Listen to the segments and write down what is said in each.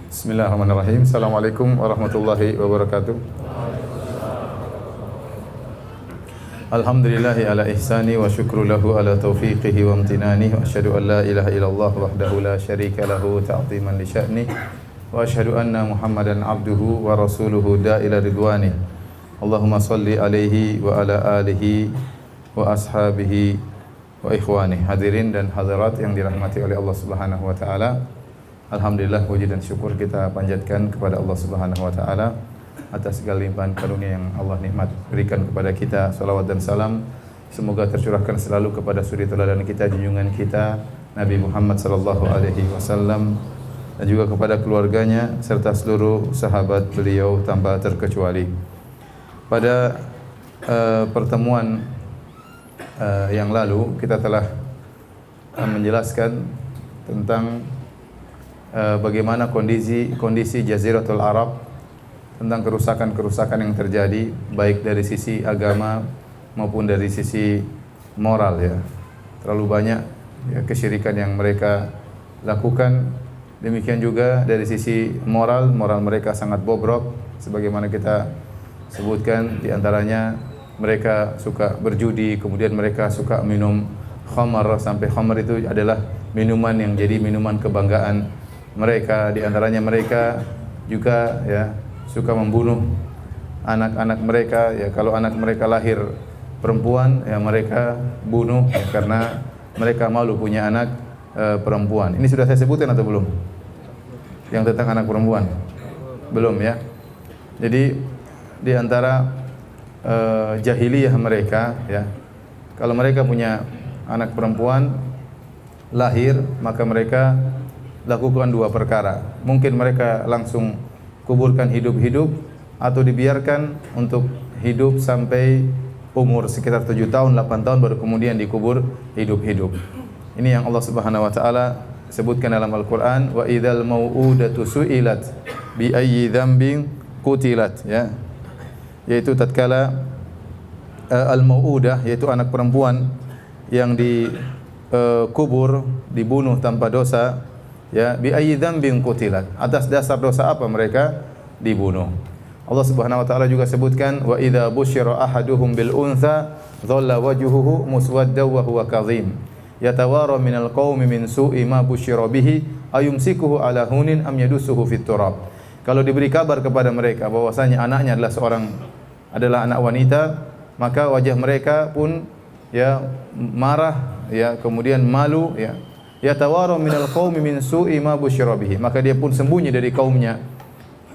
Bismillahirrahmanirrahim. Assalamualaikum warahmatullahi wabarakatuh. Alhamdulillahi ala ihsani wa syukru lahu ala taufiqihi wa amtinani wa asyhadu an la ilaha illallah wahdahu la syarika lahu ta'ziman li sya'ni wa asyhadu anna Muhammadan abduhu wa rasuluhu da'ila ridwani. Allahumma salli alaihi wa ala alihi wa ashabihi wa ikhwani. Hadirin dan hadirat yang dirahmati oleh Allah Subhanahu wa taala. Alhamdulillah, puji dan syukur kita panjatkan kepada Allah Subhanahu wa taala atas segala limpahan karunia yang Allah nikmat berikan kepada kita. Salawat dan salam semoga tercurahkan selalu kepada suri teladan kita, junjungan kita Nabi Muhammad sallallahu alaihi wasallam, dan juga kepada keluarganya serta seluruh sahabat beliau tanpa terkecuali. Pada pertemuan yang lalu kita telah menjelaskan tentang bagaimana kondisi Jaziratul Arab, tentang kerusakan-kerusakan yang terjadi baik dari sisi agama maupun dari sisi moral ya. Terlalu banyak ya, kesyirikan yang mereka lakukan. Demikian juga dari sisi moral mereka sangat bobrok, sebagaimana kita sebutkan di antaranya mereka suka berjudi, kemudian mereka suka minum khamar, sampai khamar itu adalah minuman yang jadi minuman kebanggaan mereka. Di antaranya mereka juga ya suka membunuh anak-anak mereka ya. Kalau anak mereka lahir perempuan ya mereka bunuh ya, karena mereka malu punya anak perempuan. Ini sudah saya sebutkan atau belum? Yang tentang anak perempuan? Belum ya. Jadi di antara jahiliyah mereka ya, kalau mereka punya anak perempuan lahir, maka mereka lakukan dua perkara. Mungkin mereka langsung kuburkan hidup-hidup, atau dibiarkan untuk hidup sampai umur sekitar 7 tahun, 8 tahun baru kemudian dikubur hidup-hidup. Ini yang Allah Subhanahu wa taala sebutkan dalam Al-Qur'an, wa idzal mau'udatu su'ilat bi ayyi dzambin qutilat ya. Yaitu tatkala al-mau'udah, yaitu anak perempuan yang dikubur, dibunuh tanpa dosa ya, bi ayyi dzambin qutilat, atas dasar dosa apa mereka dibunuh. Allah Subhanahu wa taala juga sebutkan, wa idza busyira ahaduhum bil untha dhalla wajhuhu muswaddan wa huwa kadhim yatawara minal qaumi min su'i ma busyira bihi ayumsikuhu ala hunin am yadussuhu fit turab. Kalau diberi kabar kepada mereka bahwasanya anaknya adalah anak wanita, maka wajah mereka pun ya marah ya, kemudian malu ya. Yatawara minal qaumi min su'i ma busyira bihi, maka dia pun sembunyi dari kaumnya.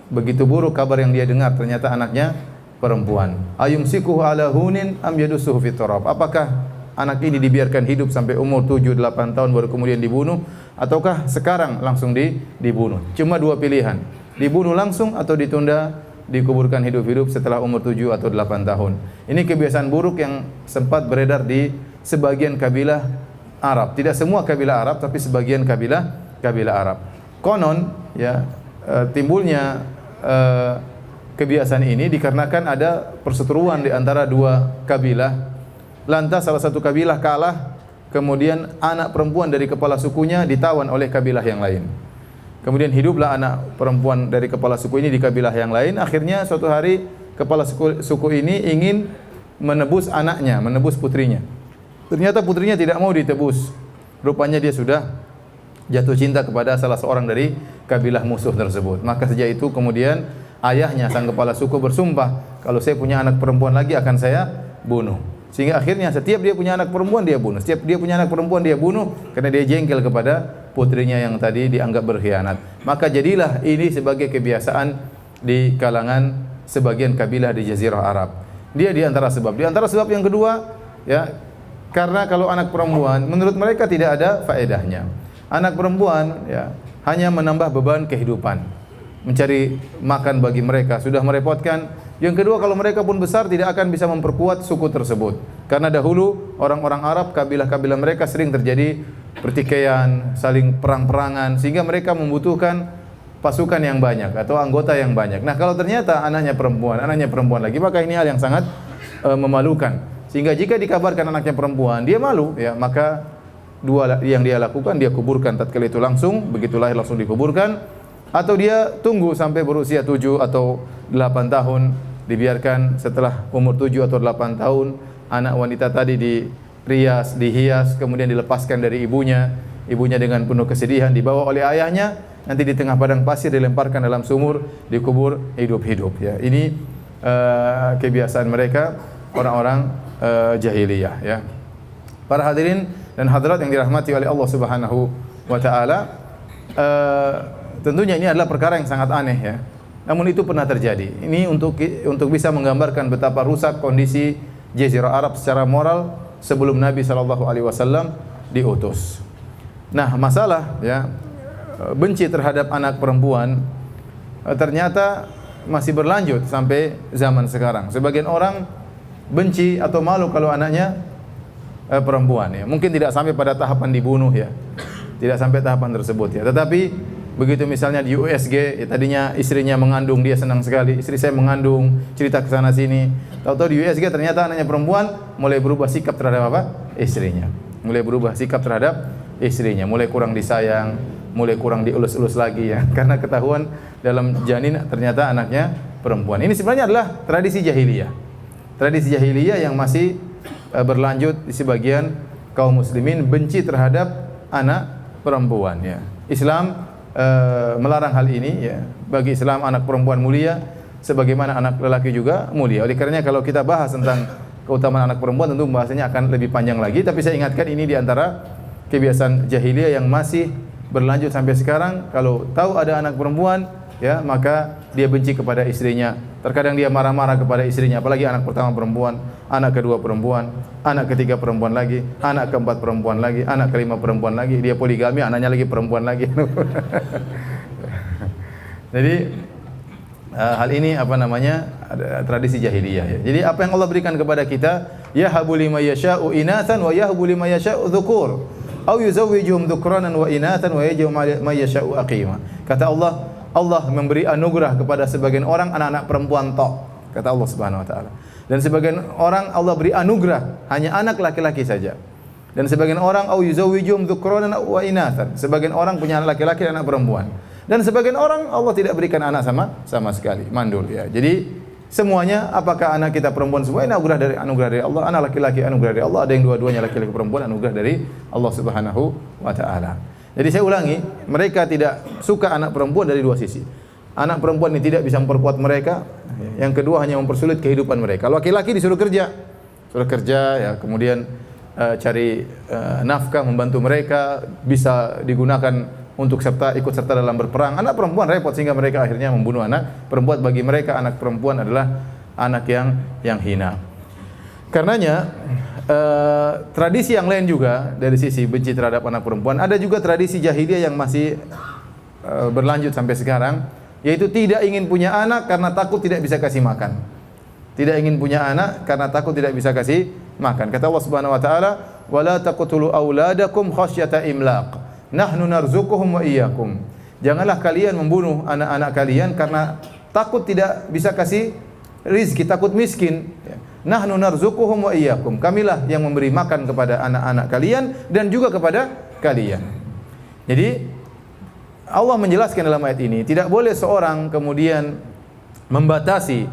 Begitu buruk kabar yang dia dengar, ternyata anaknya perempuan. Ayumsikuhu ala hunin am yadussuhu fit turab. Apakah anak ini dibiarkan hidup sampai umur 7-8 tahun baru kemudian dibunuh, ataukah sekarang langsung dibunuh? Cuma dua pilihan, dibunuh langsung atau ditunda dikuburkan hidup-hidup setelah umur 7 atau 8 tahun. Ini kebiasaan buruk yang sempat beredar di sebagian kabilah Arab. Tidak semua kabilah Arab, tapi sebagian kabilah Arab. Konon ya, timbulnya kebiasaan ini dikarenakan ada perseteruan di antara dua kabilah. Lantas salah satu kabilah kalah, kemudian anak perempuan dari kepala sukunya ditawan oleh kabilah yang lain. Kemudian hiduplah anak perempuan dari kepala suku ini di kabilah yang lain. Akhirnya suatu hari kepala suku ini ingin menebus anaknya, menebus putrinya. Ternyata putrinya tidak mau ditebus. Rupanya dia sudah jatuh cinta kepada salah seorang dari kabilah musuh tersebut. Maka sejak itu kemudian ayahnya, sang kepala suku, bersumpah, kalau saya punya anak perempuan lagi akan saya bunuh. Sehingga akhirnya setiap dia punya anak perempuan dia bunuh. Setiap dia punya anak perempuan dia bunuh, karena dia jengkel kepada putrinya yang tadi dianggap berkhianat. Maka jadilah ini sebagai kebiasaan di kalangan sebagian kabilah di Jazirah Arab. Dia di antara sebab. Di antara sebab yang kedua ya, karena kalau anak perempuan menurut mereka tidak ada faedahnya. Anak perempuan ya hanya menambah beban kehidupan, mencari makan bagi mereka sudah merepotkan. Yang kedua, kalau mereka pun besar tidak akan bisa memperkuat suku tersebut. Karena dahulu orang-orang Arab, kabilah-kabilah mereka sering terjadi pertikaian, saling perang-perangan, sehingga mereka membutuhkan pasukan yang banyak atau anggota yang banyak. Nah, kalau ternyata anaknya perempuan lagi, maka ini hal yang sangat memalukan. Sehingga jika dikabarkan anaknya perempuan, dia malu ya, maka dua yang dia lakukan, dia kuburkan tatkala itu langsung, begitu lahir langsung dikuburkan. Atau dia tunggu sampai berusia 7 atau 8 tahun, dibiarkan setelah umur 7 atau 8 tahun anak wanita tadi dihias, kemudian dilepaskan dari ibunya dengan penuh kesedihan dibawa oleh ayahnya, nanti di tengah padang pasir dilemparkan dalam sumur, dikubur hidup-hidup ya. Ini kebiasaan mereka orang-orang jahiliyah ya. Para hadirin dan hadirat yang dirahmati oleh Allah Subhanahu wa taala, tentunya ini adalah perkara yang sangat aneh ya. Namun itu pernah terjadi. Ini untuk bisa menggambarkan betapa rusak kondisi Jazirah Arab secara moral sebelum Nabi sallallahu alaihi wasallam diutus. Nah, masalah ya benci terhadap anak perempuan ternyata masih berlanjut sampai zaman sekarang. Sebagian orang benci atau malu kalau anaknya perempuan ya. Mungkin tidak sampai pada tahapan dibunuh ya. Tidak sampai tahapan tersebut ya. Tetapi begitu misalnya di USG ya, tadinya istrinya mengandung, dia senang sekali, istri saya mengandung, cerita ke sana sini. Tahu-tahu di USG ternyata anaknya perempuan, mulai berubah sikap terhadap apa? Istrinya. Mulai berubah sikap terhadap istrinya, mulai kurang disayang, mulai kurang dielus-elus lagi ya. Karena ketahuan dalam janin ternyata anaknya perempuan. Ini sebenarnya adalah tradisi jahiliyah. Tradisi jahiliyah yang masih berlanjut di sebagian kaum muslimin, benci terhadap anak perempuan ya. Islam melarang hal ini ya. Bagi Islam anak perempuan mulia sebagaimana anak lelaki juga mulia. Oleh karenanya kalau kita bahas tentang keutamaan anak perempuan tentu bahasanya akan lebih panjang lagi, tapi saya ingatkan ini di antara kebiasaan jahiliyah yang masih berlanjut sampai sekarang. Kalau tahu ada anak perempuan ya, maka dia benci kepada istrinya. Terkadang dia marah-marah kepada istrinya, apalagi anak pertama perempuan, anak kedua perempuan, anak ketiga perempuan lagi, anak keempat perempuan lagi, anak kelima perempuan lagi, dia poligami, anaknya lagi perempuan lagi. Jadi hal ini apa namanya? Ada tradisi jahiliyah ya. Jadi apa yang Allah berikan kepada kita, yahabu liman yasha'u inatsan wa yahabu liman yasha'u dzukur, aw yuzawwijuhum dzukranan wa inatsan wa yaj'alu man yasha'u aqima. Kata Allah, Allah memberi anugerah kepada sebagian orang anak-anak perempuan tok, kata Allah Subhanahu wa taala. Dan sebagian orang Allah beri anugerah hanya anak laki-laki saja. Dan sebagian orang au yuzawwijuhum dzukranan wa inatsan, sebagian orang punya anak laki-laki dan anak perempuan. Dan sebagian orang Allah tidak berikan anak sama sekali, mandul ya. Jadi semuanya, apakah anak kita perempuan semua ini anugerah dari Allah, anak laki-laki anugerah dari Allah, ada yang dua-duanya laki-laki perempuan anugerah dari Allah Subhanahu wa taala. Jadi saya ulangi, mereka tidak suka anak perempuan dari dua sisi. Anak perempuan ini tidak bisa memperkuat mereka, yang kedua hanya mempersulit kehidupan mereka. Laki-laki disuruh kerja ya, kemudian cari nafkah, membantu mereka, bisa digunakan untuk ikut serta dalam berperang. Anak perempuan repot sehingga mereka akhirnya membunuh anak perempuan. Bagi mereka anak perempuan adalah anak yang hina. Karenanya tradisi yang lain juga dari sisi benci terhadap anak perempuan, ada juga tradisi jahiliyah yang masih berlanjut sampai sekarang, yaitu tidak ingin punya anak karena takut tidak bisa kasih makan. Tidak ingin punya anak karena takut tidak bisa kasih makan. Kata Allah Subhanahu wa taala, "Wala taqtulu auladakum khasyata imlaq. Nahnu narzuquhum wa iyyakum." Janganlah kalian membunuh anak-anak kalian karena takut tidak bisa kasih rizki, takut miskin. Nahnu narzuquhum wa iyyakum. Kamilah yang memberi makan kepada anak-anak kalian dan juga kepada kalian. Jadi Allah menjelaskan dalam ayat ini, tidak boleh seorang kemudian membatasi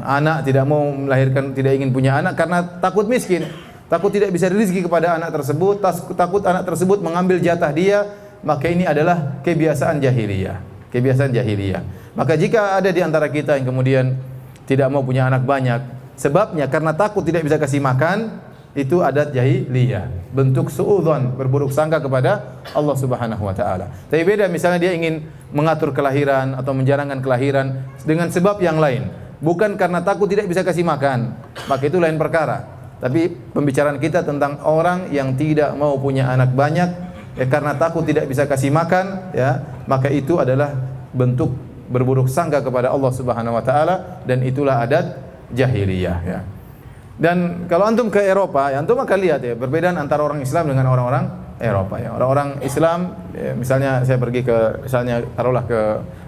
anak, tidak mau melahirkan, tidak ingin punya anak karena takut miskin, takut tidak bisa rezeki kepada anak tersebut, takut anak tersebut mengambil jatah dia, maka ini adalah kebiasaan jahiliyah. Kebiasaan jahiliyah. Maka jika ada di antara kita yang kemudian tidak mau punya anak banyak, sebabnya karena takut tidak bisa kasih makan, itu adat jahiliyah, bentuk suudzon, berburuk sangka kepada Allah Subhanahu wa taala. Tapi beda misalnya dia ingin mengatur kelahiran atau menjarangkan kelahiran dengan sebab yang lain, bukan karena takut tidak bisa kasih makan, maka itu lain perkara. Tapi pembicaraan kita tentang orang yang tidak mau punya anak banyak ya karena takut tidak bisa kasih makan ya, maka itu adalah bentuk berburuk sangka kepada Allah Subhanahu wa taala, dan itulah adat jahiliyah ya. Dan kalau antum ke Eropa, ya antum akan lihat ya perbedaan antara orang Islam dengan orang-orang Eropa ya. Orang-orang Islam ya, misalnya saya pergi ke taruhlah ke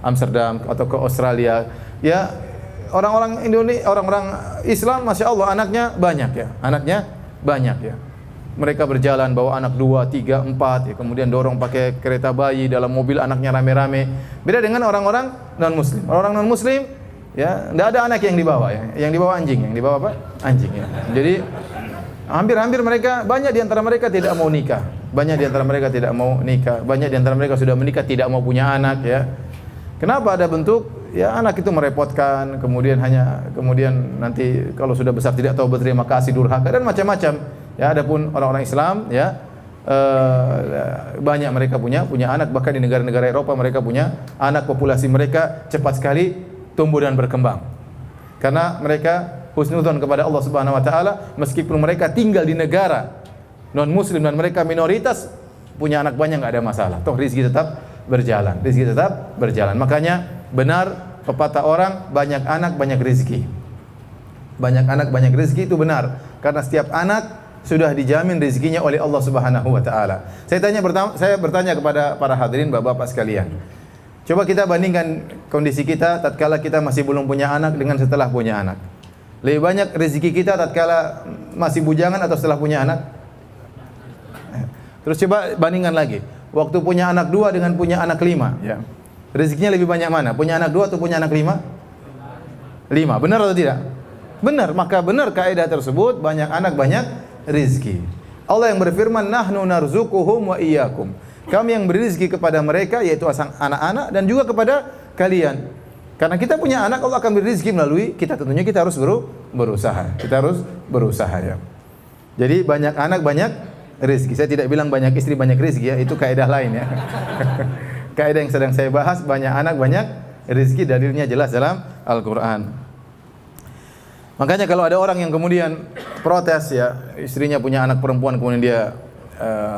Amsterdam atau ke Australia ya, orang-orang Indonesia, orang-orang Islam masya Allah anaknya banyak ya, mereka berjalan bawa anak 2, 3, 4 ya, kemudian dorong pakai kereta bayi, dalam mobil anaknya rame-rame. Beda dengan orang-orang non-muslim. Orang non-muslim ya, enggak ada anak yang dibawa ya. Yang dibawa anjing, yang dibawa apa? Anjing ya. Jadi hampir-hampir mereka, banyak di antara mereka tidak mau nikah. Banyak di antara mereka tidak mau nikah. Banyak di antara mereka sudah menikah tidak mau punya anak ya. Kenapa? Ada bentuk ya, anak itu merepotkan, kemudian nanti kalau sudah besar tidak tahu berterima kasih, durhaka dan macam-macam. Ya, adapun orang-orang Islam ya, banyak mereka punya anak, bahkan di negara-negara Eropa mereka punya anak, populasi mereka cepat sekali tumbuh dan berkembang. Karena mereka husnudzon kepada Allah Subhanahu wa taala, meskipun mereka tinggal di negara non muslim dan mereka minoritas, punya anak banyak enggak ada masalah. Toh rezeki tetap berjalan. Rezeki tetap berjalan. Makanya benar pepatah orang, banyak anak banyak rezeki. Banyak anak banyak rezeki itu benar, karena setiap anak sudah dijamin rezekinya oleh Allah Subhanahu wa taala. Saya bertanya kepada para hadirin Bapak-bapak sekalian. Coba kita bandingkan kondisi kita tatkala kita masih belum punya anak dengan setelah punya anak. Lebih banyak rezeki kita tatkala masih bujangan atau setelah punya anak? Terus coba bandingkan lagi. Waktu punya anak 2 dengan punya anak 5, ya. Rezekinya lebih banyak mana? Punya anak 2 atau punya anak 5? 5. Benar atau tidak? Benar. Maka benar kaidah tersebut, banyak anak banyak rizki. Allah yang berfirman, nahnu narzuquhum wa iyyakum. Kami yang beri rizki kepada mereka, yaitu anak-anak dan juga kepada kalian. Karena kita punya anak, Allah akan beri rizki melalui kita. Tentunya kita harus berusaha. Kita harus berusaha ya. Jadi banyak anak banyak rizki. Saya tidak bilang banyak istri banyak rizki ya, itu kaidah lain ya. Kaidah yang sedang saya bahas, banyak anak banyak rizki, dalilnya jelas dalam Al-Quran. Makanya kalau ada orang yang kemudian protes ya, istrinya punya anak perempuan kemudian dia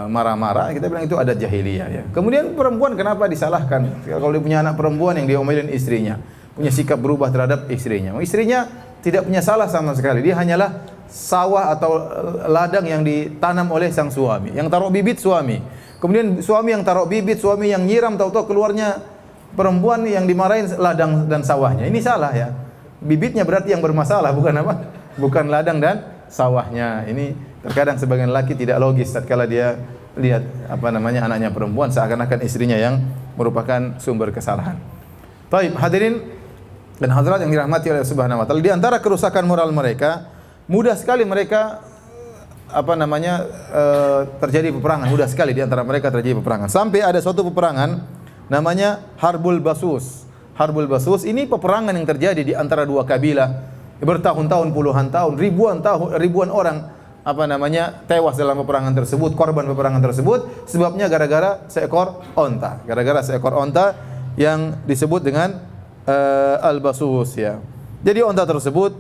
marah-marah, kita bilang itu adat jahiliyah ya. Kemudian perempuan kenapa disalahkan? Kalau dia punya anak perempuan yang diomelin istrinya, punya sikap berubah terhadap istrinya. Istrinya tidak punya salah sama sekali. Dia hanyalah sawah atau ladang yang ditanam oleh sang suami. Yang taruh bibit suami. Kemudian suami yang taruh bibit, suami yang nyiram, tahu-tahu keluarnya perempuan yang dimarahin ladang dan sawahnya. Ini salah ya. Bibitnya berarti yang bermasalah, bukan apa? Bukan ladang dan sawahnya. Ini terkadang sebagian laki tidak logis tatkala dia lihat anaknya perempuan, seakan-akan istrinya yang merupakan sumber kesalahan. Baik, hadirin dan hadirat yang dirahmati oleh Subhanahu wa taala, di antara kerusakan moral mereka, mudah sekali mereka terjadi peperangan, mudah sekali di antara mereka terjadi peperangan. Sampai ada suatu peperangan namanya Harbul Basus. Harbul Basus ini peperangan yang terjadi di antara dua kabilah, bertahun-tahun, puluhan tahun, ribuan orang tewas dalam peperangan tersebut, korban peperangan tersebut, sebabnya gara-gara seekor onta. Gara-gara seekor onta yang disebut dengan Al-Basus ya. Jadi onta tersebut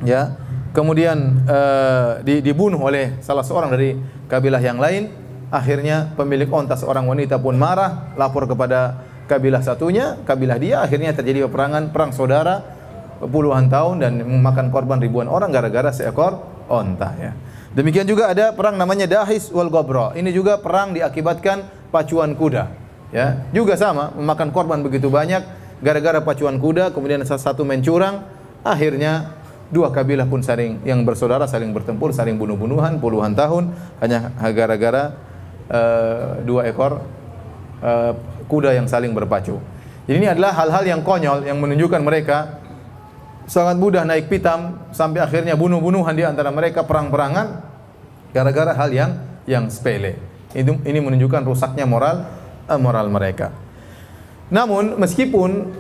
ya, kemudian dibunuh oleh salah seorang dari kabilah yang lain. Akhirnya pemilik onta, seorang wanita pun marah, lapor kepada kabilah satunya, kabilah dia, akhirnya terjadi peperangan, perang saudara puluhan tahun dan memakan korban ribuan orang gara-gara seekor onta ya. Demikian juga ada perang namanya Dahis wal Ghabra. Ini juga perang diakibatkan pacuan kuda ya. Juga sama, memakan korban begitu banyak gara-gara pacuan kuda, kemudian satu main curang, akhirnya dua kabilah pun yang bersaudara saling bertempur, saling bunuh-bunuhan puluhan tahun hanya gara-gara dua ekor kuda yang saling berpacu. Jadi ini adalah hal-hal yang konyol yang menunjukkan mereka sangat mudah naik pitam sampai akhirnya bunuh-bunuhan di antara mereka, perang-perangan gara-gara hal yang sepele. Ini menunjukkan rusaknya moral mereka. Namun meskipun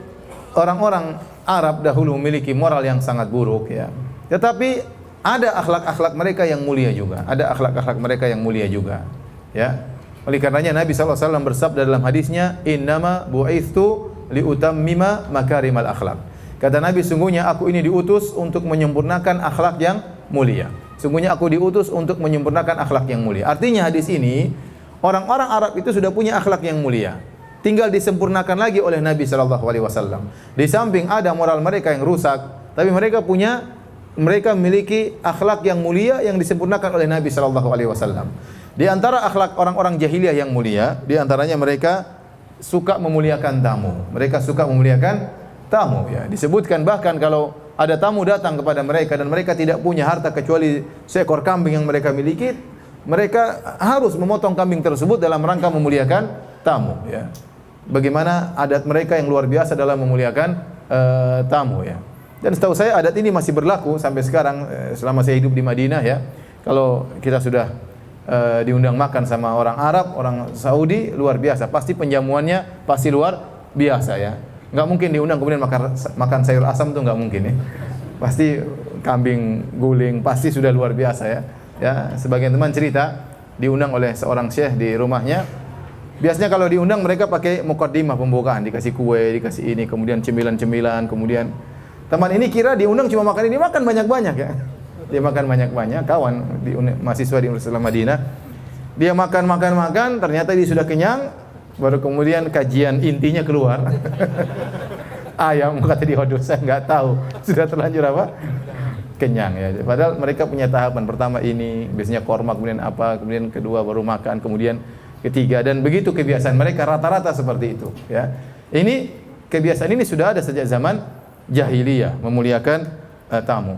orang-orang Arab dahulu memiliki moral yang sangat buruk ya, tetapi ada akhlak-akhlak mereka yang mulia juga. Ada akhlak-akhlak mereka yang mulia juga ya. Oleh karenanya Nabi SAW bersabda dalam hadisnya, innama bu'ithu liutammima makarimal akhlak. Kata Nabi, sungguhnya aku ini diutus untuk menyempurnakan akhlak yang mulia. Sungguhnya aku diutus untuk menyempurnakan akhlak yang mulia. Artinya hadis ini, orang-orang Arab itu sudah punya akhlak yang mulia, tinggal disempurnakan lagi oleh Nabi SAW. Di samping ada moral mereka yang rusak, tapi mereka memiliki akhlak yang mulia yang disempurnakan oleh Nabi SAW. Di antara akhlak orang-orang jahiliyah yang mulia, di antaranya mereka suka memuliakan tamu. Mereka suka memuliakan tamu ya. Disebutkan bahkan kalau ada tamu datang kepada mereka dan mereka tidak punya harta kecuali seekor kambing yang mereka miliki, mereka harus memotong kambing tersebut dalam rangka memuliakan tamu, ya. Bagaimana adat mereka yang luar biasa dalam memuliakan tamu, ya. Dan setahu saya adat ini masih berlaku sampai sekarang selama saya hidup di Madinah, ya. Kalau kita sudah diundang makan sama orang Arab, orang Saudi, luar biasa. Pasti penjamuannya pasti luar biasa, ya. Nggak mungkin diundang kemudian makan sayur asam, itu nggak mungkin, ya. Pasti kambing guling, pasti sudah luar biasa, ya. Ya, sebagian teman cerita diundang oleh seorang syekh di rumahnya. Biasanya kalau diundang mereka pakai muqaddimah pembukaan, dikasih kue, dikasih ini, kemudian cemilan-cemilan, kemudian teman ini kira diundang cuma makan ini, makan banyak-banyak, ya. Dia makan banyak-banyak, kawan mahasiswa di Universitas Madinah. Dia makan, ternyata dia sudah kenyang, baru kemudian kajian intinya keluar. Ayam, kata dia, waduh saya nggak tahu, sudah terlanjur apa? Kenyang, ya. Padahal mereka punya tahapan, pertama ini, biasanya korma, kemudian apa, kemudian kedua baru makan, kemudian ketiga, dan begitu kebiasaan mereka rata-rata seperti itu, ya. Ini kebiasaan ini sudah ada sejak zaman jahiliyah, memuliakan tamu.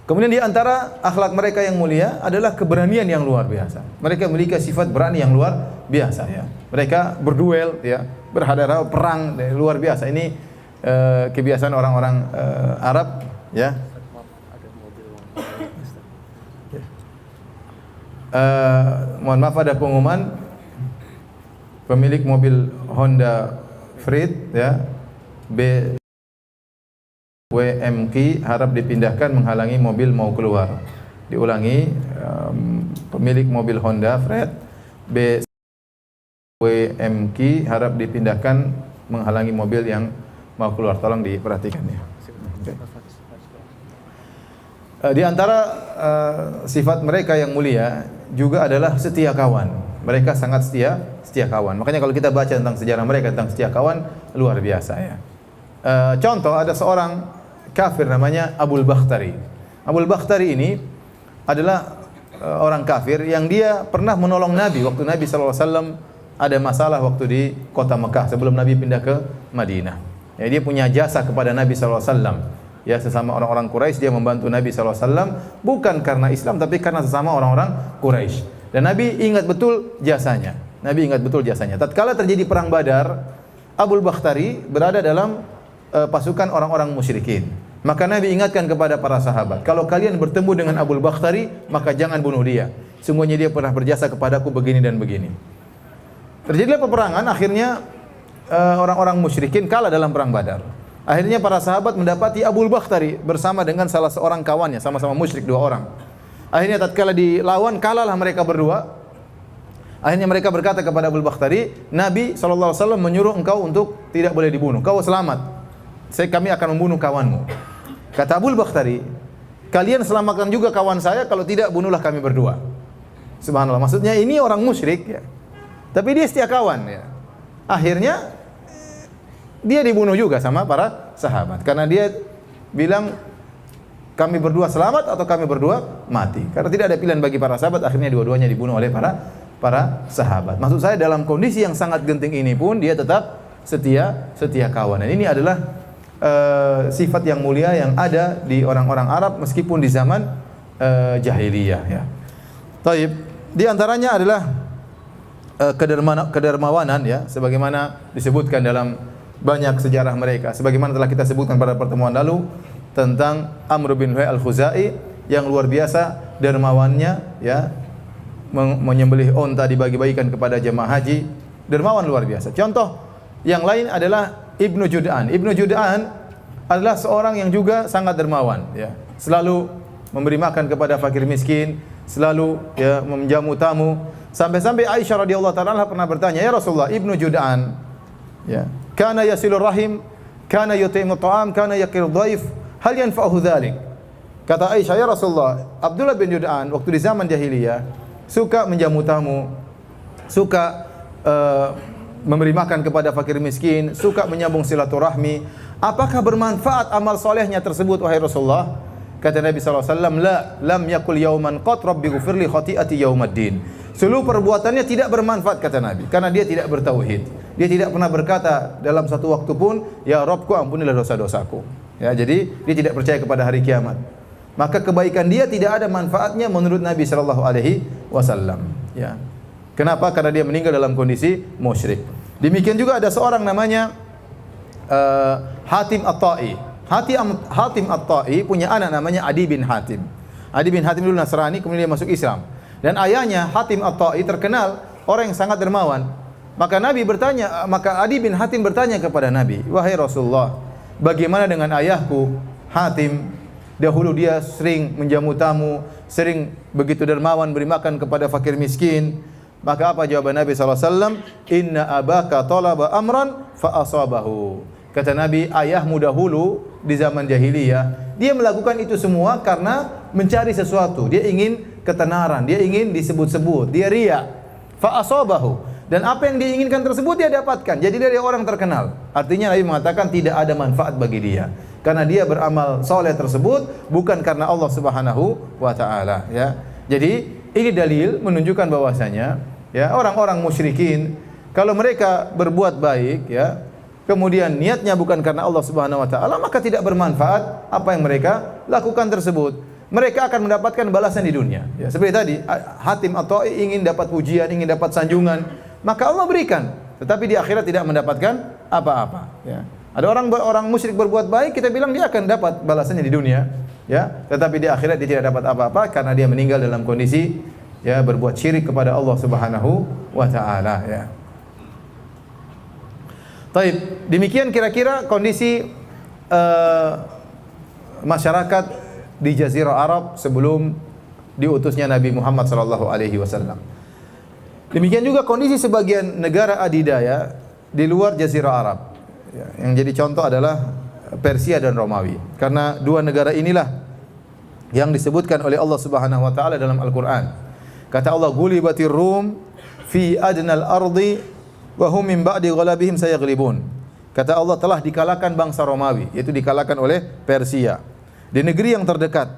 Kemudian di antara akhlak mereka yang mulia adalah keberanian yang luar biasa. Mereka memiliki sifat berani yang luar biasa, ya. Mereka berduel, ya, berhadapan perang, luar biasa. Ini kebiasaan orang-orang Arab, ya. Mohon maaf, ada pengumuman pemilik mobil Honda Freed, ya, BWMQ harap dipindahkan menghalangi mobil mau keluar. Diulangi, pemilik mobil Honda Freed BWMQ harap dipindahkan menghalangi mobil yang mau keluar. Tolong diperhatikan, ya. Okay. Di antara sifat mereka yang mulia juga adalah setia kawan. Mereka sangat setia kawan. Makanya kalau kita baca tentang sejarah mereka tentang setia kawan, luar biasa, ya. Contoh, ada seorang kafir namanya Abul Bakhtari. Abul Bakhtari ini adalah orang kafir yang dia pernah menolong Nabi waktu Nabi SAW ada masalah waktu di kota Mekah sebelum Nabi pindah ke Madinah. Ya, dia punya jasa kepada Nabi SAW. Ya, sesama orang-orang Quraisy dia membantu Nabi SAW bukan karena Islam tapi karena sesama orang-orang Quraisy. Dan Nabi ingat betul jasanya. Nabi ingat betul jasanya. Tatkala terjadi perang Badar, Abul Bakhtari berada dalam pasukan orang-orang musyrikin. Maka Nabi ingatkan kepada para sahabat, kalau kalian bertemu dengan Abul Bakhtari, maka jangan bunuh dia. Sungguhnya dia pernah berjasa kepadaku begini dan begini. Terjadilah peperangan, akhirnya orang-orang musyrikin kalah dalam perang Badar. Akhirnya para sahabat mendapati Abul Bakhtari bersama dengan salah seorang kawannya, sama-sama musyrik, 2 orang. Akhirnya tatkala dilawan, kalahlah mereka berdua. Akhirnya mereka berkata kepada Abul Bakhtari, Nabi SAW menyuruh engkau untuk tidak boleh dibunuh. Kau selamat. Kami akan membunuh kawanmu. Kata Abul Bakhtari, kalian selamatkan juga kawan saya, kalau tidak bunuhlah kami berdua. Subhanallah. Maksudnya ini orang musyrik, ya. Tapi dia setia kawan, ya. Akhirnya dia dibunuh juga sama para sahabat karena dia bilang kami berdua selamat atau kami berdua mati. Karena tidak ada pilihan bagi para sahabat, akhirnya dua-duanya dibunuh oleh para sahabat. Maksud saya dalam kondisi yang sangat genting ini pun dia tetap setia kawan. Dan ini adalah sifat yang mulia yang ada di orang-orang Arab meskipun di zaman jahiliyah, ya. Taib. Di antaranya adalah kedermawanan, ya, sebagaimana disebutkan dalam banyak sejarah mereka. Sebagaimana telah kita sebutkan pada pertemuan lalu tentang Amr bin Luhai al-Khuzai yang luar biasa dermawannya, ya, menyembelih onta dibagi-bagikan kepada jemaah haji. Dermawan luar biasa. Contoh yang lain adalah Ibnu Jud'an. Ibnu Jud'an adalah seorang yang juga sangat dermawan, ya. Selalu memberi makan kepada fakir miskin, selalu, ya, menjamu tamu. Sampai-sampai Aisyah radhiyallahu taala pernah bertanya, "Ya Rasulullah, Ibnu Jud'an, ya, kana yasilur rahim, kana yut'imu ta'am, kana yaqir dhaif, hal yanfa'uhu dzalik?" Kata Aisyah, "Ya Rasulullah, Abdullah bin Jud'an waktu di zaman jahiliyah suka menjamu tamu, suka memberi makan kepada fakir miskin, suka menyambung silaturahmi. Apakah bermanfaat amal solehnya tersebut, wahai Rasulullah?" Kata Nabi SAW, "La, lam yakul yauman qat rabbi ghufirli khati'ati yaumaddin." Seluruh perbuatannya tidak bermanfaat, kata Nabi, karena dia tidak bertauhid. Dia tidak pernah berkata dalam satu waktu pun, "Ya Rabbku, ampunilah dosa-dosaku." Ya, jadi dia tidak percaya kepada hari kiamat. maka kebaikan dia tidak ada manfaatnya menurut Nabi sallallahu alaihi wasallam, ya. Kenapa? Karena dia meninggal dalam kondisi musyrik. Demikian juga ada seorang namanya Hatim At-Tai. Hatim At-Tai punya anak namanya Adi bin Hatim. Adi bin Hatim dulu Nasrani, kemudian dia masuk Islam. Dan ayahnya Hatim At-Tai terkenal orang yang sangat dermawan. Maka Adi bin Hatim bertanya kepada Nabi, "Wahai Rasulullah, bagaimana dengan ayahku Hatim? Dahulu dia sering menjamu tamu, sering begitu dermawan beri makan kepada fakir miskin." Maka apa jawaban Nabi SAW? "Inna abaka talaba amran fa asabahu." Kata Nabi, ayahmu dahulu di zaman jahiliyah, dia melakukan itu semua karena mencari sesuatu. Dia ingin ketenaran, dia ingin disebut-sebut, dia riya. Fa asabahu. Dan apa yang diinginkan tersebut dia dapatkan. Jadi dia orang terkenal. Artinya Nabi mengatakan tidak ada manfaat bagi dia. Karena dia beramal soleh tersebut bukan karena Allah Subhanahu wa taala, ya. Jadi ini dalil menunjukkan bahwasanya, ya, orang-orang musyrikin kalau mereka berbuat baik, ya, kemudian niatnya bukan karena Allah Subhanahu wa taala, maka tidak bermanfaat apa yang mereka lakukan tersebut. Mereka akan mendapatkan balasan di dunia. Ya, seperti tadi, Hatim At-Tai ingin dapat pujian, ingin dapat sanjungan, maka Allah berikan, tetapi di akhirat tidak mendapatkan apa-apa, ya. Ada orang musyrik berbuat baik, kita bilang dia akan dapat balasannya di dunia, ya, tetapi di akhirat dia tidak dapat apa-apa karena dia meninggal dalam kondisi, ya, berbuat syirik kepada Allah Subhanahu wa taala, ya. Taib, demikian kira-kira kondisi masyarakat di Jazirah Arab sebelum diutusnya Nabi Muhammad sallallahu alaihi wasallam. Demikian juga kondisi sebagian negara adidaya di luar Jazirah Arab. Ya, yang jadi contoh adalah Persia dan Romawi. Karena dua negara inilah yang disebutkan oleh Allah Subhanahu wa taala dalam Al-Qur'an. Kata Allah, "Gulibatir Rum fi adnal ardi wa hum min ba'di ghalabihim sayaghlibun." Kata Allah, telah dikalahkan bangsa Romawi, yaitu dikalahkan oleh Persia di negeri yang terdekat,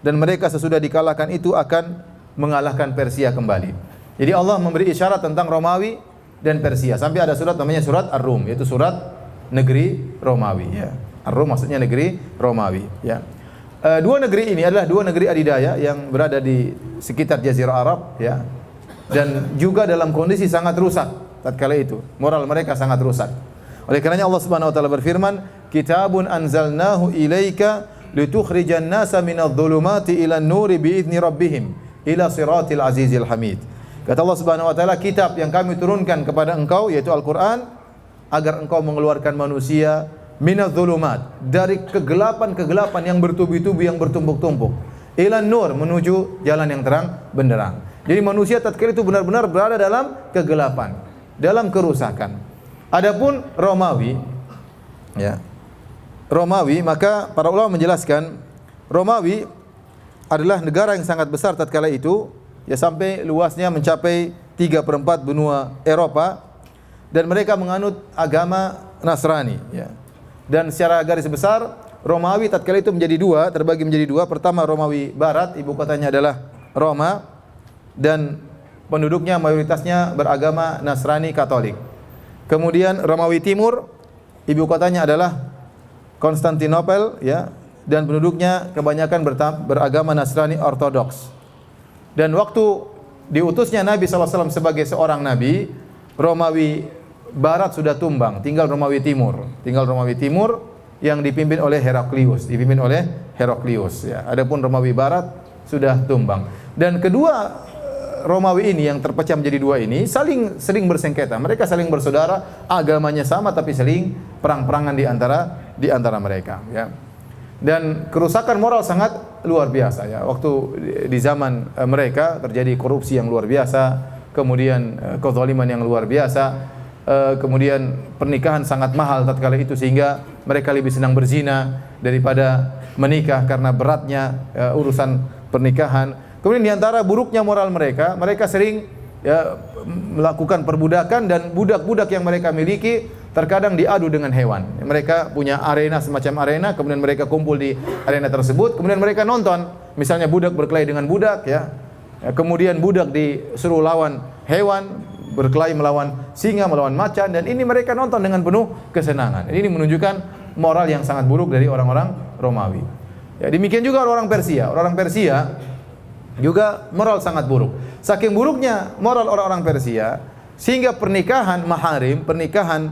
dan mereka sesudah dikalahkan itu akan mengalahkan Persia kembali. Jadi Allah memberi isyarat tentang Romawi dan Persia sampai ada surat namanya surat Ar-Rum, yaitu surat negeri Romawi, ya. Ar-Rum maksudnya negeri Romawi, ya. Dua negeri ini adalah dua negeri adidaya yang berada di sekitar Jazirah Arab, ya. Dan juga dalam kondisi sangat rusak tatkala itu. Moral mereka sangat rusak. Oleh karenanya Allah Subhanahu wa taala berfirman, "Kitabun anzalnahu ilaika litukhrijan nasa minadh-dhulumati ilan nuri bi'izni rabbihim ila siratil azizil hamid." Kata Allah Subhanahu wa taala, kitab yang kami turunkan kepada engkau yaitu Al-Qur'an agar engkau mengeluarkan manusia minadh-dhulumat, dari kegelapan-kegelapan yang bertubi-tubi, yang bertumpuk-tumpuk, ilan nur, menuju jalan yang terang benderang. Jadi manusia tatkala itu benar-benar berada dalam kegelapan, dalam kerusakan. Adapun Romawi, ya, Romawi, maka para ulama menjelaskan Romawi adalah negara yang sangat besar tatkala itu, ya, sampai luasnya mencapai 3/4 benua Eropa, dan mereka menganut agama Nasrani, ya. Dan secara garis besar Romawi tatkala itu menjadi dua, terbagi menjadi dua. Pertama Romawi Barat, ibu kotanya adalah Roma, dan penduduknya mayoritasnya beragama Nasrani Katolik. Kemudian Romawi Timur, ibu kotanya adalah Konstantinopel, ya, dan penduduknya kebanyakan beragama Nasrani Ortodoks. Dan waktu diutusnya Nabi SAW sebagai seorang nabi, Romawi Barat sudah tumbang, tinggal Romawi Timur. Tinggal Romawi Timur yang dipimpin oleh Heraklius, ya. Adapun Romawi Barat sudah tumbang. Dan kedua Romawi ini yang terpecah menjadi dua ini sering bersengketa. Mereka saling bersaudara, agamanya sama tapi saling perang-perangan di antara mereka, ya. Dan kerusakan moral sangat luar biasa, ya. Waktu di zaman mereka terjadi korupsi yang luar biasa, kemudian kezaliman yang luar biasa, kemudian pernikahan sangat mahal tatkala itu sehingga mereka lebih senang berzina daripada menikah karena beratnya urusan pernikahan. Kemudian di antara buruknya moral mereka, mereka sering, ya, melakukan perbudakan, dan budak-budak yang mereka miliki terkadang diadu dengan hewan. Mereka punya arena, semacam arena, kemudian mereka kumpul di arena tersebut, kemudian mereka nonton, misalnya budak berkelahi dengan budak, ya. Kemudian budak disuruh lawan hewan, berkelahi melawan singa, melawan macan, dan ini mereka nonton dengan penuh kesenangan. Ini menunjukkan moral yang sangat buruk dari orang-orang Romawi. Ya, demikian juga orang-orang Persia. Orang-orang Persia juga moral sangat buruk. Saking buruknya moral orang-orang Persia sehingga pernikahan maharim, pernikahan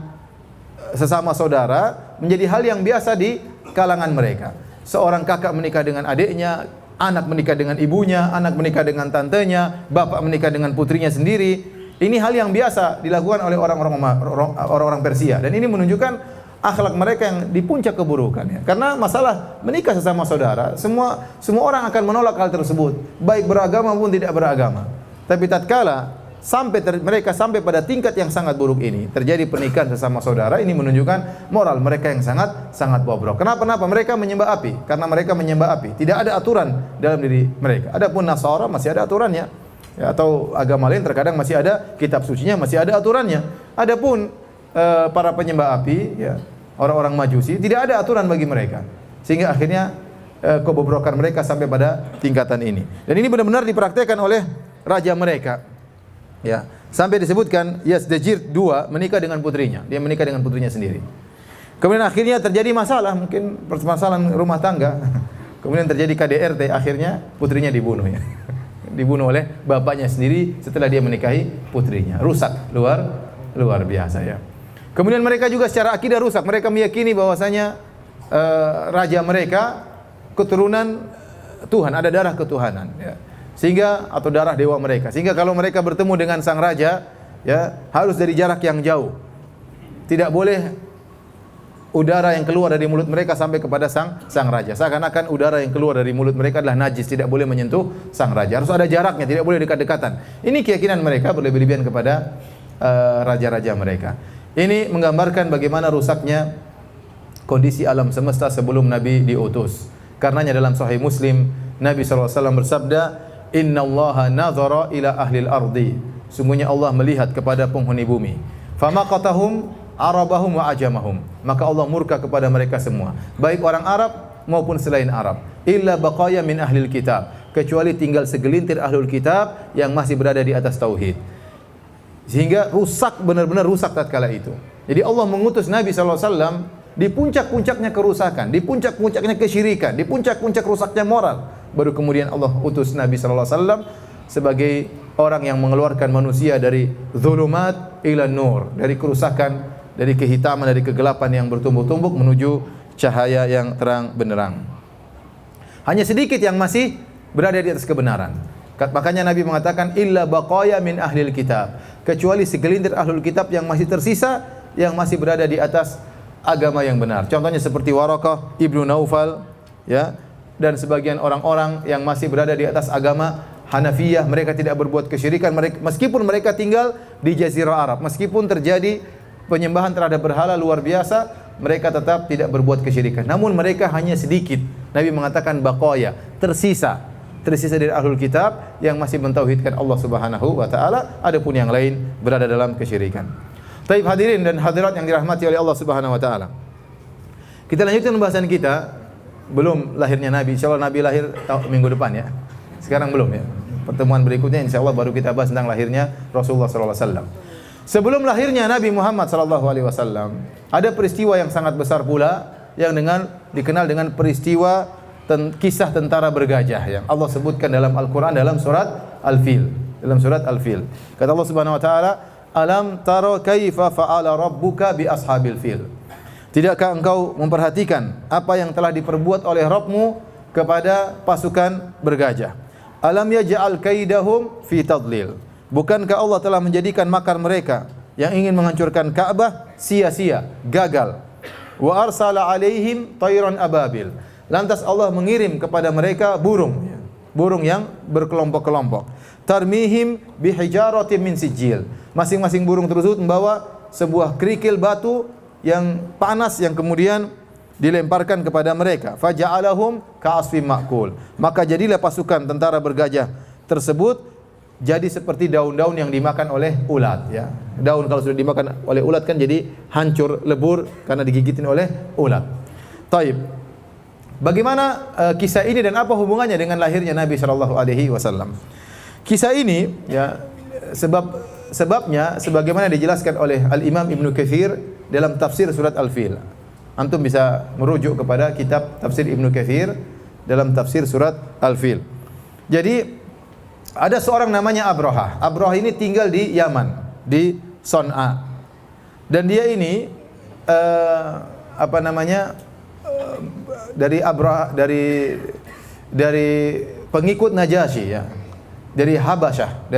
sesama saudara menjadi hal yang biasa di kalangan mereka. Seorang kakak menikah dengan adiknya, anak menikah dengan ibunya, anak menikah dengan tantenya, bapak menikah dengan putrinya sendiri. Ini hal yang biasa dilakukan oleh orang-orang Persia, dan ini menunjukkan akhlak mereka yang di puncak keburukan, ya. Karena masalah menikah sesama saudara, semua orang akan menolak hal tersebut, baik beragama maupun tidak beragama. Tapi tatkala mereka sampai pada tingkat yang sangat buruk ini, terjadi pernikahan sesama saudara, ini menunjukkan moral mereka yang sangat bobrok. Kenapa? Mereka menyembah api. Karena mereka menyembah api, tidak ada aturan dalam diri mereka. Adapun Nasara masih ada aturannya, ya, atau agama lain terkadang masih ada kitab sucinya, masih ada aturannya. Adapun para penyembah api, ya, orang-orang Majusi, tidak ada aturan bagi mereka, sehingga akhirnya kebobrokan mereka sampai pada tingkatan ini. Dan ini benar-benar dipraktekkan oleh raja mereka. Ya, sampai disebutkan Yazdajir II menikah dengan putrinya. Dia menikah dengan putrinya sendiri. Kemudian akhirnya terjadi masalah, mungkin permasalahan rumah tangga. Kemudian terjadi KDRT, akhirnya putrinya dibunuh, ya. Dibunuh oleh bapaknya sendiri setelah dia menikahi putrinya. Rusak luar biasa, ya. Kemudian mereka juga secara akidah rusak. Mereka meyakini bahwasanya raja mereka keturunan Tuhan, ada darah ketuhanan, ya. Sehingga atau darah dewa mereka. Sehingga kalau mereka bertemu dengan sang raja, ya, harus dari jarak yang jauh. Tidak boleh udara yang keluar dari mulut mereka sampai kepada sang raja. Seakan-akan udara yang keluar dari mulut mereka adalah najis, tidak boleh menyentuh sang raja. Harus ada jaraknya, tidak boleh dekat-dekatan. Ini keyakinan mereka berlebih-lebihan kepada raja-raja mereka. Ini menggambarkan bagaimana rusaknya kondisi alam semesta sebelum Nabi diutus. Karenanya dalam Sahih Muslim, Nabi SAW bersabda, Inna Allaha nazara ila ahlil ardi. Sungguhnya Allah melihat kepada penghuni bumi. Famaqatahum arabahum wa ajamahum. Maka Allah murka kepada mereka semua, baik orang Arab maupun selain Arab. Illa baqaya min ahlil kitab. Kecuali tinggal segelintir ahlul kitab yang masih berada di atas tauhid. Sehingga rusak, benar-benar rusak tatkala itu. Jadi Allah mengutus Nabi SAW di puncak-puncaknya kerusakan, di puncak-puncaknya kesyirikan, di puncak-puncak rusaknya moral. Baru kemudian Allah utus Nabi SAW sebagai orang yang mengeluarkan manusia dari zulumat ila nur, dari kerusakan, dari kehitaman, dari kegelapan yang bertumbuk-tumbuk menuju cahaya yang terang benderang. Hanya sedikit yang masih berada di atas kebenaran. Makanya Nabi mengatakan illa baqaya min ahlil kitab, kecuali segelintir ahlul kitab yang masih tersisa, yang masih berada di atas agama yang benar. Contohnya seperti Waraqah ibnu Naufal, ya, dan sebagian orang-orang yang masih berada di atas agama Hanafiyah. Mereka tidak berbuat kesyirikan, meskipun mereka tinggal di Jazirah Arab, meskipun terjadi penyembahan terhadap berhala luar biasa, mereka tetap tidak berbuat kesyirikan. Namun mereka hanya sedikit. Nabi mengatakan baqaya, tersisa dari ahlul kitab yang masih mentauhidkan Allah Subhanahu wa taala, adapun yang lain berada dalam kesyirikan. Taib hadirin dan hadirat yang dirahmati oleh Allah Subhanahu wa taala. Kita lanjutkan pembahasan kita. Belum lahirnya Nabi, insyaallah Nabi lahir minggu depan, ya. Sekarang belum, ya. Pertemuan berikutnya insyaallah baru kita bahas tentang lahirnya Rasulullah sallallahu alaihi wasallam. Sebelum lahirnya Nabi Muhammad sallallahu alaihi wasallam, ada peristiwa yang sangat besar pula yang dikenal dengan peristiwa kisah tentara bergajah yang Allah sebutkan dalam Al-Qur'an dalam surat Al-Fil. Kata Allah Subhanahu wa taala, "Alam tara kaifa fa'ala rabbuka bi ashabil fil?" Tidakkah engkau memperhatikan apa yang telah diperbuat oleh Rabbmu kepada pasukan bergajah? Alam yaj'al kaidahum fi tadlil. Bukankah Allah telah menjadikan makar mereka yang ingin menghancurkan Ka'bah sia-sia, gagal. Wa arsala alaihim tayran ababil. Lantas Allah mengirim kepada mereka burung yang berkelompok-kelompok. Tarmihim bihijaratin min sijil. Masing-masing burung tersebut membawa sebuah kerikil batu yang panas yang kemudian dilemparkan kepada mereka. Faja'alahum ka'asfim ma'kul. Maka jadilah pasukan tentara bergajah tersebut jadi seperti daun-daun yang dimakan oleh ulat, ya. Daun kalau sudah dimakan oleh ulat kan jadi hancur, lebur karena digigitin oleh ulat. Taib. Bagaimana kisah ini dan apa hubungannya dengan lahirnya Nabi sallallahu alaihi wasallam? Kisah ini, ya, sebabnya sebagaimana dijelaskan oleh Al-Imam Ibnu Katsir dalam tafsir surat Al-Fil. Antum bisa merujuk kepada kitab tafsir Ibnu Katsir dalam tafsir surat Al-Fil. Jadi ada seorang namanya Abraha. Abraha ini tinggal di Yaman, di Son'a. Dan dia ini dari Abraha, dari pengikut Najasyi ya. Dari Habasyah.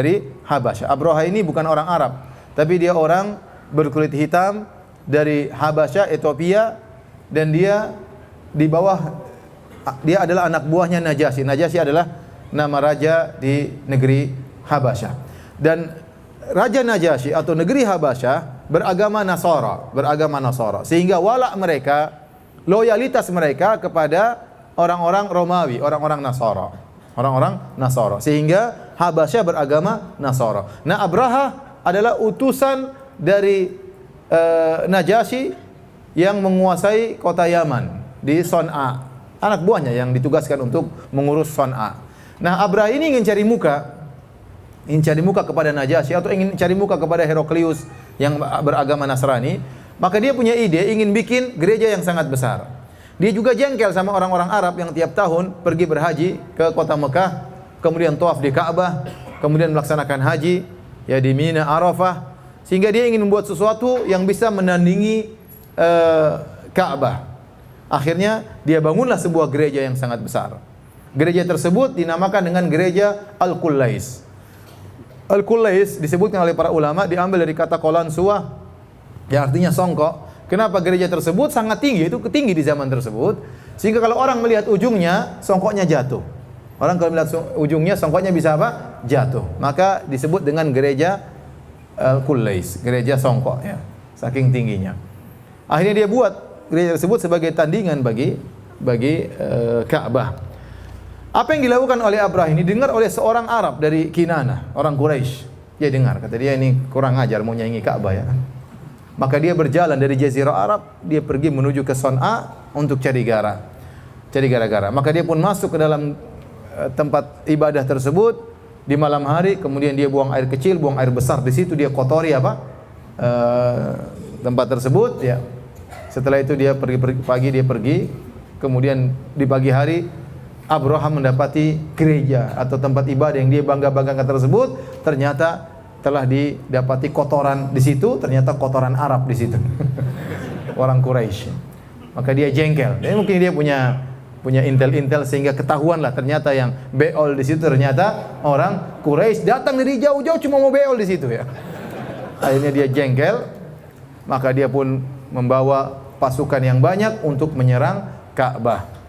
Abraha ini bukan orang Arab, tapi dia orang berkulit hitam dari Habasyah, Ethiopia, dan dia adalah anak buahnya Najasyi. Najasyi adalah nama raja di negeri Habasyah. Dan Raja Najasyi atau negeri Habasyah beragama Nasara. Sehingga walak mereka, loyalitas mereka kepada orang-orang Romawi, orang-orang Nasara. Sehingga Habasyah beragama Nasara. Nah, Abraha adalah utusan dari Najasyi yang menguasai kota Yaman di Son'a. Anak buahnya yang ditugaskan untuk mengurus Son'a. Nah, Abraha ini ingin cari muka kepada Najasyi atau ingin cari muka kepada Heraklius yang beragama Nasrani. Maka dia punya ide ingin bikin gereja yang sangat besar. Dia juga jengkel sama orang-orang Arab yang tiap tahun pergi berhaji ke kota Mekah, kemudian tawaf di Ka'bah, kemudian melaksanakan haji ya di Mina, Arafah, sehingga dia ingin membuat sesuatu yang bisa menandingi Ka'bah. Akhirnya dia bangunlah sebuah gereja yang sangat besar. Gereja tersebut dinamakan dengan gereja Al-Qullais. Al-Qullais disebutkan oleh para ulama diambil dari kata Qalansuah yang artinya songkok. Kenapa gereja tersebut sangat tinggi? Itu tinggi di zaman tersebut, sehingga kalau orang melihat ujungnya, songkoknya jatuh. Orang kalau melihat ujungnya, songkoknya bisa apa? Jatuh. Maka disebut dengan gereja Al-Qullais, gereja songkok ya, saking tingginya. Akhirnya dia buat gereja tersebut sebagai tandingan bagi Ka'bah. Apa yang dilakukan oleh Abraha ini dengar oleh seorang Arab dari Kinanah, orang Quraisy. Dia dengar, kata dia, ini kurang ajar mau nyanyi Ka'bah ya. Maka dia berjalan dari Jazirah Arab, dia pergi menuju ke Son'a untuk cari gara-gara. Maka dia pun masuk ke dalam tempat ibadah tersebut di malam hari, kemudian dia buang air kecil, buang air besar di situ, dia kotori tempat tersebut ya. Setelah itu dia pergi, kemudian di pagi hari Abraha mendapati gereja atau tempat ibadah yang dia bangga-banggakan tersebut ternyata telah didapati kotoran di situ, ternyata kotoran Arab di situ. Orang Quraisy. Maka dia jengkel. Dan mungkin dia punya intel sehingga ketahuanlah ternyata yang beol di situ ternyata orang Quraisy datang dari jauh-jauh cuma mau beol di situ ya. Akhirnya dia jengkel, maka dia pun membawa pasukan yang banyak untuk menyerang Ka'bah.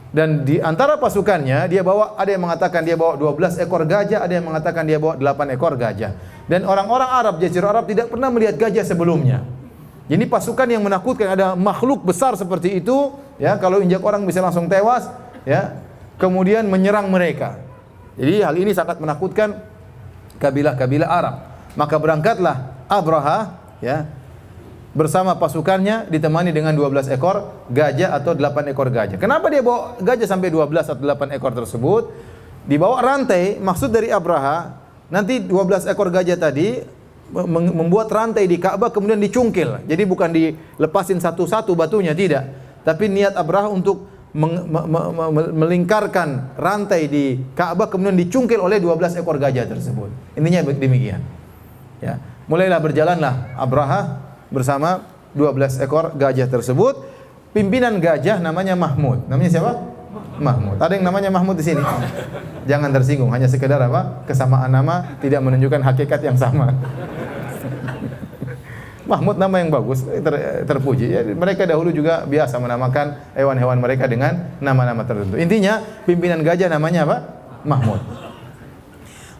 Dan di antara pasukannya dia bawa, ada yang mengatakan dia bawa 12 ekor gajah, ada yang mengatakan dia bawa 8 ekor gajah. Dan orang-orang Arab, Jazirah Arab tidak pernah melihat gajah sebelumnya. Jadi pasukan yang menakutkan, ada makhluk besar seperti itu, ya, kalau injak orang bisa langsung tewas, ya. Kemudian menyerang mereka. Jadi hal ini sangat menakutkan kabilah-kabilah Arab. Maka berangkatlah Abraha, ya, bersama pasukannya ditemani dengan 12 ekor gajah atau 8 ekor gajah. Kenapa dia bawa gajah sampai 12 atau 8 ekor tersebut? Dibawa rantai, maksud dari Abraha, nanti 12 ekor gajah tadi membuat rantai di Ka'bah kemudian dicungkil. Jadi bukan dilepasin satu-satu batunya, tidak. Tapi niat Abraha untuk melingkarkan rantai di Ka'bah kemudian dicungkil oleh 12 ekor gajah tersebut. Intinya demikian. Ya, mulailah berjalanlah Abraha bersama 12 ekor gajah tersebut. Pimpinan gajah namanya Mahmud. Namanya siapa? Mahmud. Ada yang namanya Mahmud di sini? Jangan tersinggung, hanya sekedar kesamaan nama tidak menunjukkan hakikat yang sama. Mahmud nama yang bagus, terpuji. Ya, mereka dahulu juga biasa menamakan hewan-hewan mereka dengan nama-nama tertentu. Intinya pimpinan gajah namanya apa? Mahmud.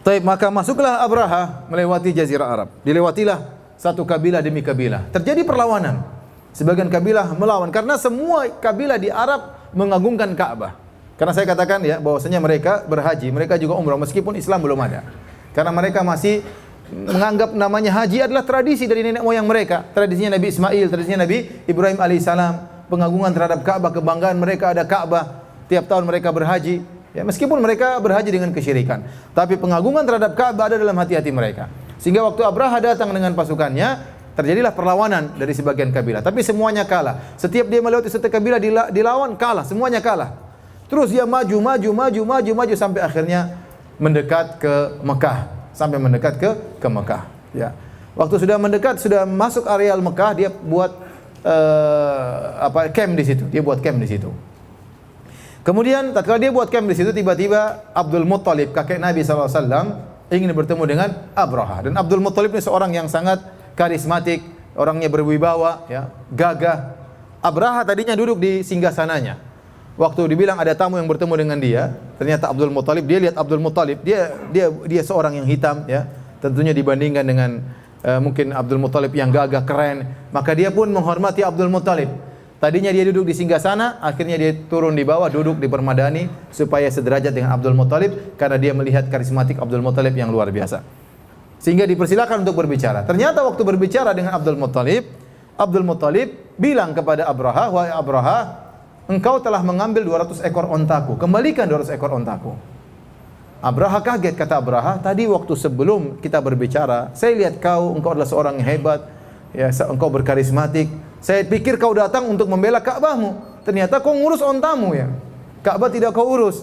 Taib, maka masuklah Abraha melewati Jazirah Arab. Dilewatilah satu kabilah demi kabilah. Terjadi perlawanan. Sebagian kabilah melawan karena semua kabilah di Arab mengagungkan Ka'bah. Karena saya katakan ya bahwasanya mereka berhaji, mereka juga umrah meskipun Islam belum ada. Karena mereka masih menganggap namanya haji adalah tradisi dari nenek moyang mereka. Tradisinya Nabi Ismail, tradisinya Nabi Ibrahim alaihissalam, pengagungan terhadap Ka'bah, kebanggaan mereka ada Ka'bah. Tiap tahun mereka berhaji. Ya, meskipun mereka berhaji dengan kesyirikan, tapi pengagungan terhadap Ka'bah ada dalam hati-hati mereka. Sehingga waktu Abraha datang dengan pasukannya, terjadilah perlawanan dari sebagian kabilah. Tapi semuanya kalah. Setiap dia melewati satu kabilah dilawan, kalah. Semuanya kalah. Terus dia maju sampai akhirnya mendekat ke Mekah, sampai mendekat ke Mekah. Ya. Waktu sudah mendekat, sudah masuk areal Mekah, dia buat camp di situ. Dia buat camp di situ. Kemudian tatkala dia buat camp di situ, tiba-tiba Abdul Muttalib, kakek Nabi SAW, ingin bertemu dengan Abraha. Dan Abdul Muttalib ini seorang yang sangat karismatik, orangnya berwibawa, ya, gagah. Abraha tadinya duduk di singgasananya. Waktu dibilang ada tamu yang bertemu dengan dia, ternyata Abdul Muttalib, dia lihat Abdul Muttalib, dia seorang yang hitam, ya. Tentunya dibandingkan dengan mungkin Abdul Muttalib yang gagah, keren, maka dia pun menghormati Abdul Muttalib. Tadinya dia duduk di singgasana, akhirnya dia turun di bawah, duduk di permadani supaya sederajat dengan Abdul Muttalib karena dia melihat karismatik Abdul Muttalib yang luar biasa. Sehingga dipersilakan untuk berbicara. Ternyata waktu berbicara dengan Abdul Muttalib bilang kepada Abraha, "Wahai Abraha, engkau telah mengambil 200 ekor ontaku. Kembalikan 200 ekor ontaku." Abraha kaget, kata Abraha, "Tadi waktu sebelum kita berbicara, saya lihat engkau adalah seorang yang hebat, ya, engkau berkarismatik. Saya pikir kau datang untuk membela Ka'bahmu. Ternyata kau ngurus ontamu, ya. Ka'bah tidak kau urus."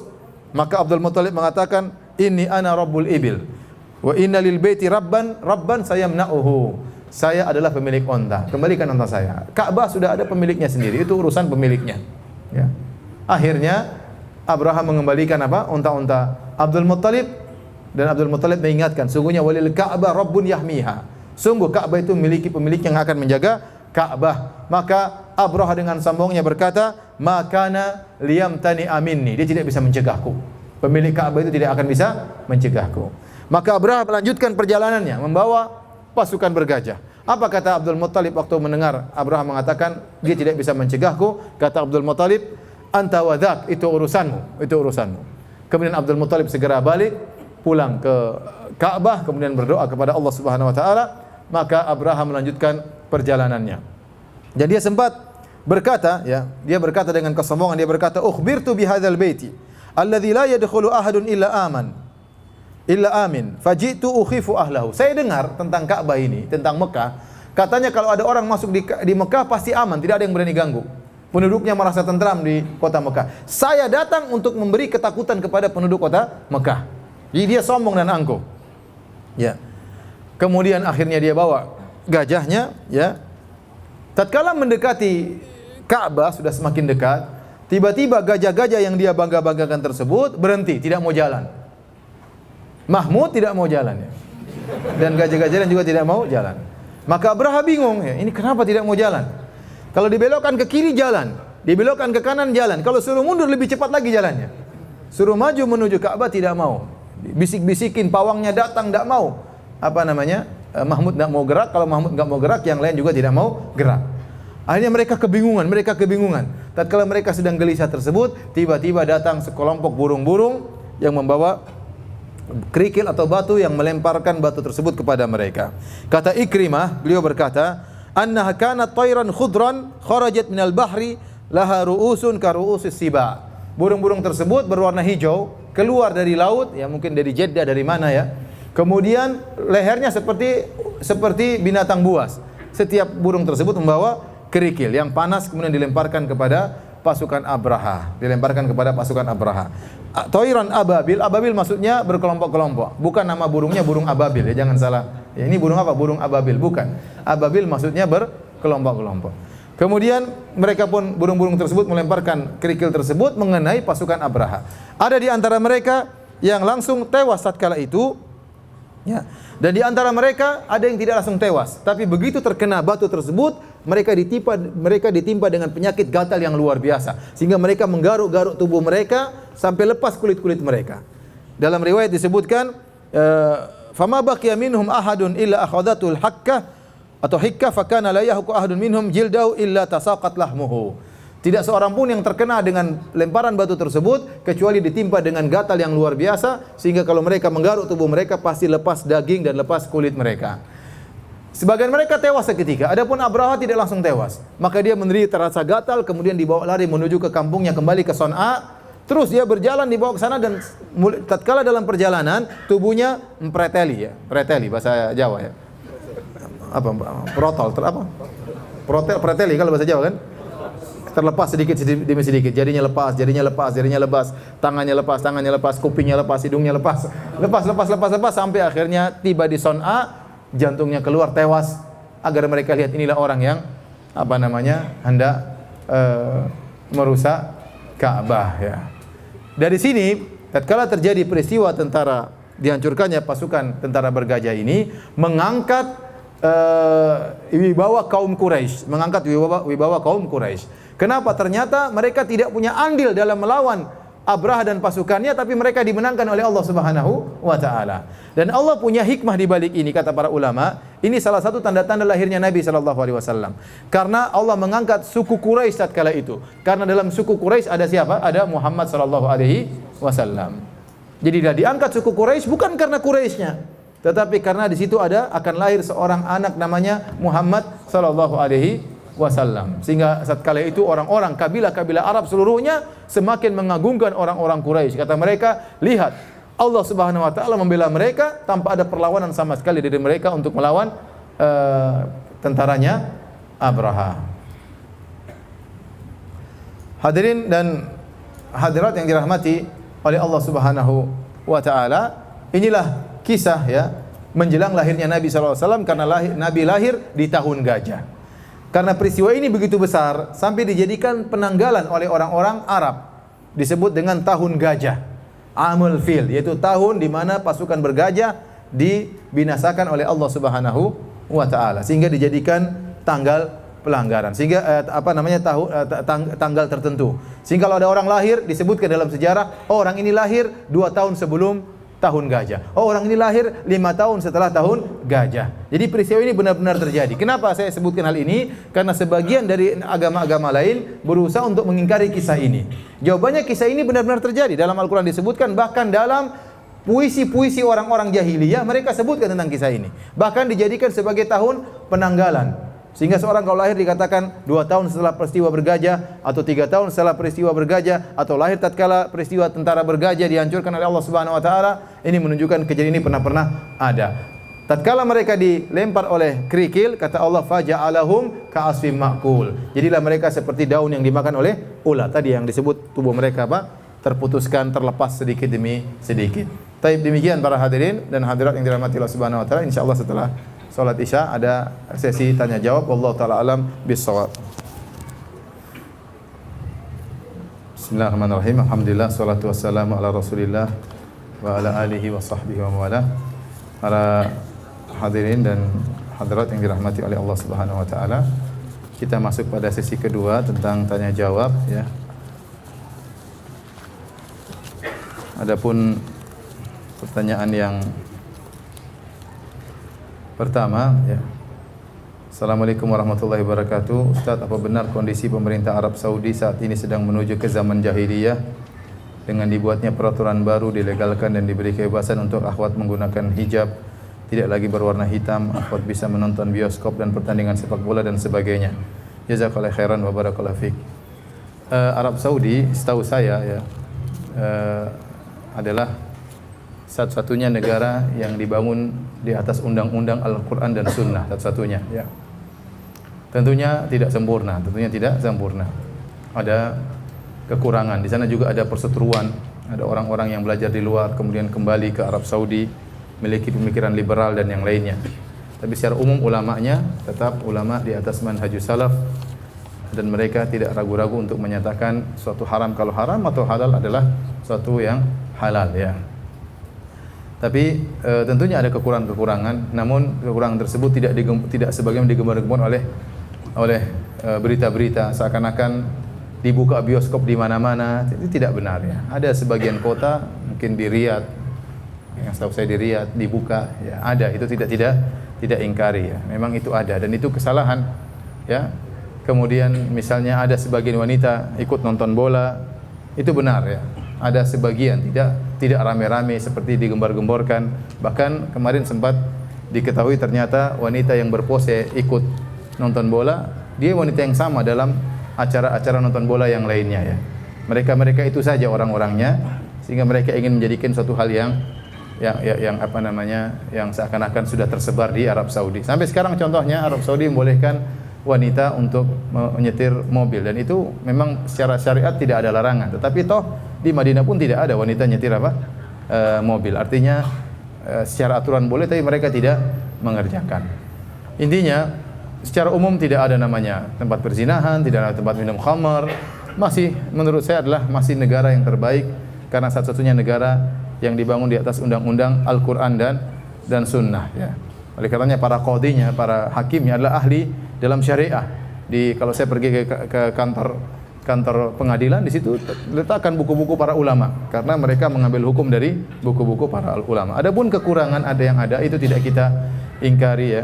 Maka Abdul Muttalib mengatakan, "Inni ana rabbul ibil. Wa inna lil baiti rabban sayamna'uhu." Saya adalah pemilik onta. Kembalikan onta saya. Ka'bah sudah ada pemiliknya sendiri. Itu urusan pemiliknya. Ya. Akhirnya Abraham mengembalikan onta-onta Abdul Muttalib, dan Abdul Muttalib mengingatkan, sungguhnya walil Ka'bah rabbun yahmiha. Sungguh Ka'bah itu memiliki pemilik yang akan menjaga Ka'bah. Maka Abraha dengan sombongnya berkata, "Makana liyamtani aminni." Dia tidak bisa mencegahku. Pemilik Ka'bah itu tidak akan bisa mencegahku. Maka Abraha melanjutkan perjalanannya membawa pasukan bergajah. Apa kata Abdul Muttalib waktu mendengar Abraha mengatakan dia tidak bisa mencegahku? Kata Abdul Muttalib, "Anta wadhak, itu urusanmu, itu urusanmu." Kemudian Abdul Muttalib segera balik pulang ke Ka'bah, kemudian berdoa kepada Allah Subhanahu wa taala. Maka Abraha melanjutkan perjalanannya. Dan dia sempat berkata, ya, dia berkata dengan kesombongan, dia berkata, "Ukhbirtu bihadzal baiti alladzi la yadkhulu ahadun illa amin, faji'tu ukhifu ahlahu." Saya dengar tentang Ka'bah ini, tentang Mekah, katanya kalau ada orang masuk di Mekah pasti aman, tidak ada yang berani ganggu. Penduduknya merasa tentram di kota Mekah. Saya datang untuk memberi ketakutan kepada penduduk kota Mekah. Jadi dia sombong dan angkuh. Ya. Kemudian akhirnya dia bawa gajahnya, ya. Tatkala mendekati Ka'bah sudah semakin dekat, tiba-tiba gajah-gajah yang dia bangga-banggakan tersebut berhenti, tidak mau jalan. Mahmud tidak mau jalan, ya. Dan gajah-gajah lain juga tidak mau jalan. Maka Abraha bingung, ya, ini kenapa tidak mau jalan? Kalau dibelokkan ke kiri jalan, dibelokkan ke kanan jalan. Kalau suruh mundur lebih cepat lagi jalannya. Suruh maju menuju Ka'bah tidak mau. Bisik-bisikin pawangnya datang tidak mau. Mahmud tidak mau gerak. Kalau Mahmud tidak mau gerak, yang lain juga tidak mau gerak. Akhirnya mereka kebingungan. Tatkala mereka sedang gelisah tersebut, tiba-tiba datang sekelompok burung-burung yang membawa kerikil atau batu yang melemparkan batu tersebut kepada mereka. Kata Ikrimah, beliau berkata, "Annaha kanat tayran khudran kharajat minal bahri laha ru'usun ka ru'usis siba." Burung-burung tersebut berwarna hijau, keluar dari laut, ya mungkin dari Jeddah, dari mana, ya. Kemudian lehernya seperti binatang buas. Setiap burung tersebut membawa kerikil yang panas, kemudian dilemparkan kepada pasukan Abraha. Toiran ababil, ababil maksudnya berkelompok-kelompok. Bukan nama burungnya burung ababil, ya, jangan salah. Ya, ini burung apa? Burung ababil, bukan. Ababil maksudnya berkelompok-kelompok. Kemudian burung-burung tersebut melemparkan kerikil tersebut mengenai pasukan Abraha. Ada di antara mereka yang langsung tewas tatkala itu. Ya. Dan di antara mereka ada yang tidak langsung tewas, tapi begitu terkena batu tersebut, mereka ditimpa dengan penyakit gatal yang luar biasa, sehingga mereka menggaruk-garuk tubuh mereka sampai lepas kulit-kulit mereka. Dalam riwayat disebutkan, "Fama baqiya minhum ahadun illa akhadhatul hakkah atau hikkah fakana la yahqu ahadun minhum jildahu illa tasaqat lahmuhu." Tidak seorang pun yang terkena dengan lemparan batu tersebut kecuali ditimpa dengan gatal yang luar biasa, sehingga kalau mereka menggaruk tubuh mereka pasti lepas daging dan lepas kulit mereka. Sebagian mereka tewas seketika. Adapun Abraha tidak langsung tewas. Maka dia menderita rasa gatal, kemudian dibawa lari menuju ke kampungnya, kembali ke Son'a. Terus dia berjalan dibawa ke sana, dan tatkala dalam perjalanan tubuhnya preteli, ya. Preteli bahasa Jawa, ya. Preteli kalau bahasa Jawa kan? terlepas sedikit demi sedikit. Jarinya lepas, jarinya lepas, tangannya lepas, kupingnya lepas, hidungnya lepas. Lepas sampai akhirnya tiba di Son'a, jantungnya keluar tewas agar mereka lihat inilah orang yang hendak merusak Ka'bah ya. Dari sini tatkala terjadi peristiwa tentara dihancurkannya pasukan tentara bergajah ini mengangkat wibawa kaum Quraisy, Kenapa? Ternyata mereka tidak punya andil dalam melawan Abraha dan pasukannya, tapi mereka dimenangkan oleh Allah Subhanahu wa taala. Dan Allah punya hikmah di balik ini, kata para ulama. Ini salah satu tanda-tanda lahirnya Nabi sallallahu alaihi wasallam. Karena Allah mengangkat suku Quraisy tatkala itu. Karena dalam suku Quraisy ada siapa? Ada Muhammad sallallahu alaihi wasallam. Jadi dia diangkat suku Quraisy bukan karena Quraisynya, tetapi karena di situ akan lahir seorang anak namanya Muhammad sallallahu alaihi wasallam. Sehingga satkala itu orang-orang kabilah-kabilah Arab seluruhnya semakin mengagungkan orang-orang Quraisy. Kata mereka, lihat Allah Subhanahu wa taala membela mereka tanpa ada perlawanan sama sekali dari mereka untuk melawan tentaranya Abraha. Hadirin dan hadirat yang dirahmati oleh Allah Subhanahu wa taala, inilah kisah ya menjelang lahirnya Nabi sallallahu alaihi wasallam, karena Nabi lahir di tahun gajah. Karena peristiwa ini begitu besar sampai dijadikan penanggalan oleh orang-orang Arab, disebut dengan tahun gajah, Amul Fil, yaitu tahun di mana pasukan bergajah dibinasakan oleh Allah Subhanahu wa taala, sehingga dijadikan tanggal pelanggaran, sehingga tanggal tertentu. Sehingga kalau ada orang lahir disebutkan dalam sejarah, oh, orang ini lahir 2 tahun sebelum tahun gajah. Oh, orang ini lahir 5 tahun setelah tahun gajah. Jadi peristiwa ini benar-benar terjadi. Kenapa saya sebutkan hal ini? Karena sebagian dari agama-agama lain berusaha untuk mengingkari kisah ini. Jawabannya, kisah ini benar-benar terjadi. Dalam Al-Quran disebutkan, bahkan dalam puisi-puisi orang-orang jahiliyah mereka sebutkan tentang kisah ini. Bahkan dijadikan sebagai tahun penanggalan. Sehingga seorang kalau lahir dikatakan 2 tahun setelah peristiwa bergajah, atau 3 tahun setelah peristiwa bergajah, atau lahir tatkala peristiwa tentara bergajah dihancurkan oleh Allah Subhanahu wa taala. Ini menunjukkan kejadian ini pernah ada. Tatkala mereka dilempar oleh kerikil, kata Allah, faja'alahum ka'asfim ma'kul. Jadilah mereka seperti daun yang dimakan oleh ulat. Tadi yang disebut tubuh mereka terputuskan, terlepas sedikit demi sedikit. Taib, demikian para hadirin dan hadirat yang dirahmati Allah Subhanahu wa taala. Insyaallah setelah salat Isya ada sesi tanya jawab. Wallahu taala alam bissawab. Bismillahirrahmanirrahim. Alhamdulillah, salatu wassalamu ala Rasulillah wa ala alihi wa sahbihi wa wala. Para hadirin dan hadirat yang dirahmati oleh Allah Subhanahu wa taala, kita masuk pada sesi kedua tentang tanya jawab ya. Adapun pertanyaan yang pertama ya. Assalamualaikum warahmatullahi wabarakatuh. Ustaz, apa benar kondisi pemerintah Arab Saudi saat ini sedang menuju ke zaman jahiliyah dengan dibuatnya peraturan baru, dilegalkan dan diberi kebebasan untuk akhwat menggunakan hijab, tidak lagi berwarna hitam, akhwat bisa menonton bioskop dan pertandingan sepak bola dan sebagainya. Jazakallahu khairan wa barakallahu fik. Arab Saudi setahu saya ya adalah satu-satunya negara yang dibangun di atas undang-undang Al-Quran dan Sunnah, satu-satunya ya. Tentunya tidak sempurna, ada kekurangan. Di sana juga ada perseteruan, ada orang-orang yang belajar di luar kemudian kembali ke Arab Saudi, memiliki pemikiran liberal dan yang lainnya. Tapi secara umum ulamanya tetap ulama di atas manhajus salaf, dan mereka tidak ragu-ragu untuk menyatakan suatu haram kalau haram atau halal adalah suatu yang halal ya. Tapi tentunya ada kekurangan-kekurangan, namun kekurangan tersebut tidak sebagaimana digembar-gemborkan oleh berita-berita seakan-akan dibuka bioskop di mana-mana. Itu tidak benar ya. Ada sebagian kota, mungkin di Riyadh, yang setahu saya di Riyadh dibuka ya, ada. Itu tidak ingkari ya. Memang itu ada dan itu kesalahan ya. Kemudian misalnya ada sebagian wanita ikut nonton bola, itu benar ya. Ada sebagian tidak rame-rame seperti digembar-gemborkan. Bahkan kemarin sempat diketahui ternyata wanita yang berpose ikut nonton bola, dia wanita yang sama dalam acara-acara nonton bola yang lainnya ya. Mereka itu saja orang-orangnya, sehingga mereka ingin menjadikan suatu hal yang seakan-akan sudah tersebar di Arab Saudi. Sampai sekarang contohnya Arab Saudi membolehkan wanita untuk menyetir mobil, dan itu memang secara syariat tidak ada larangan. Tetapi toh di Madinah pun tidak ada wanita nyetir mobil. Artinya secara aturan boleh, tapi mereka tidak mengerjakan. Intinya secara umum tidak ada namanya tempat perzinahan, tidak ada tempat minum khamar. Masih menurut saya adalah masih negara yang terbaik, karena satu-satunya negara yang dibangun di atas undang-undang Al-Qur'an dan Sunnah, ya. Oleh karenanya para qadhinya, para hakimnya adalah ahli dalam syariah. Kalau saya pergi ke kantor pengadilan, di situ letakkan buku-buku para ulama, karena mereka mengambil hukum dari buku-buku para ulama. Adapun kekurangan ada yang ada, itu tidak kita ingkari, ya.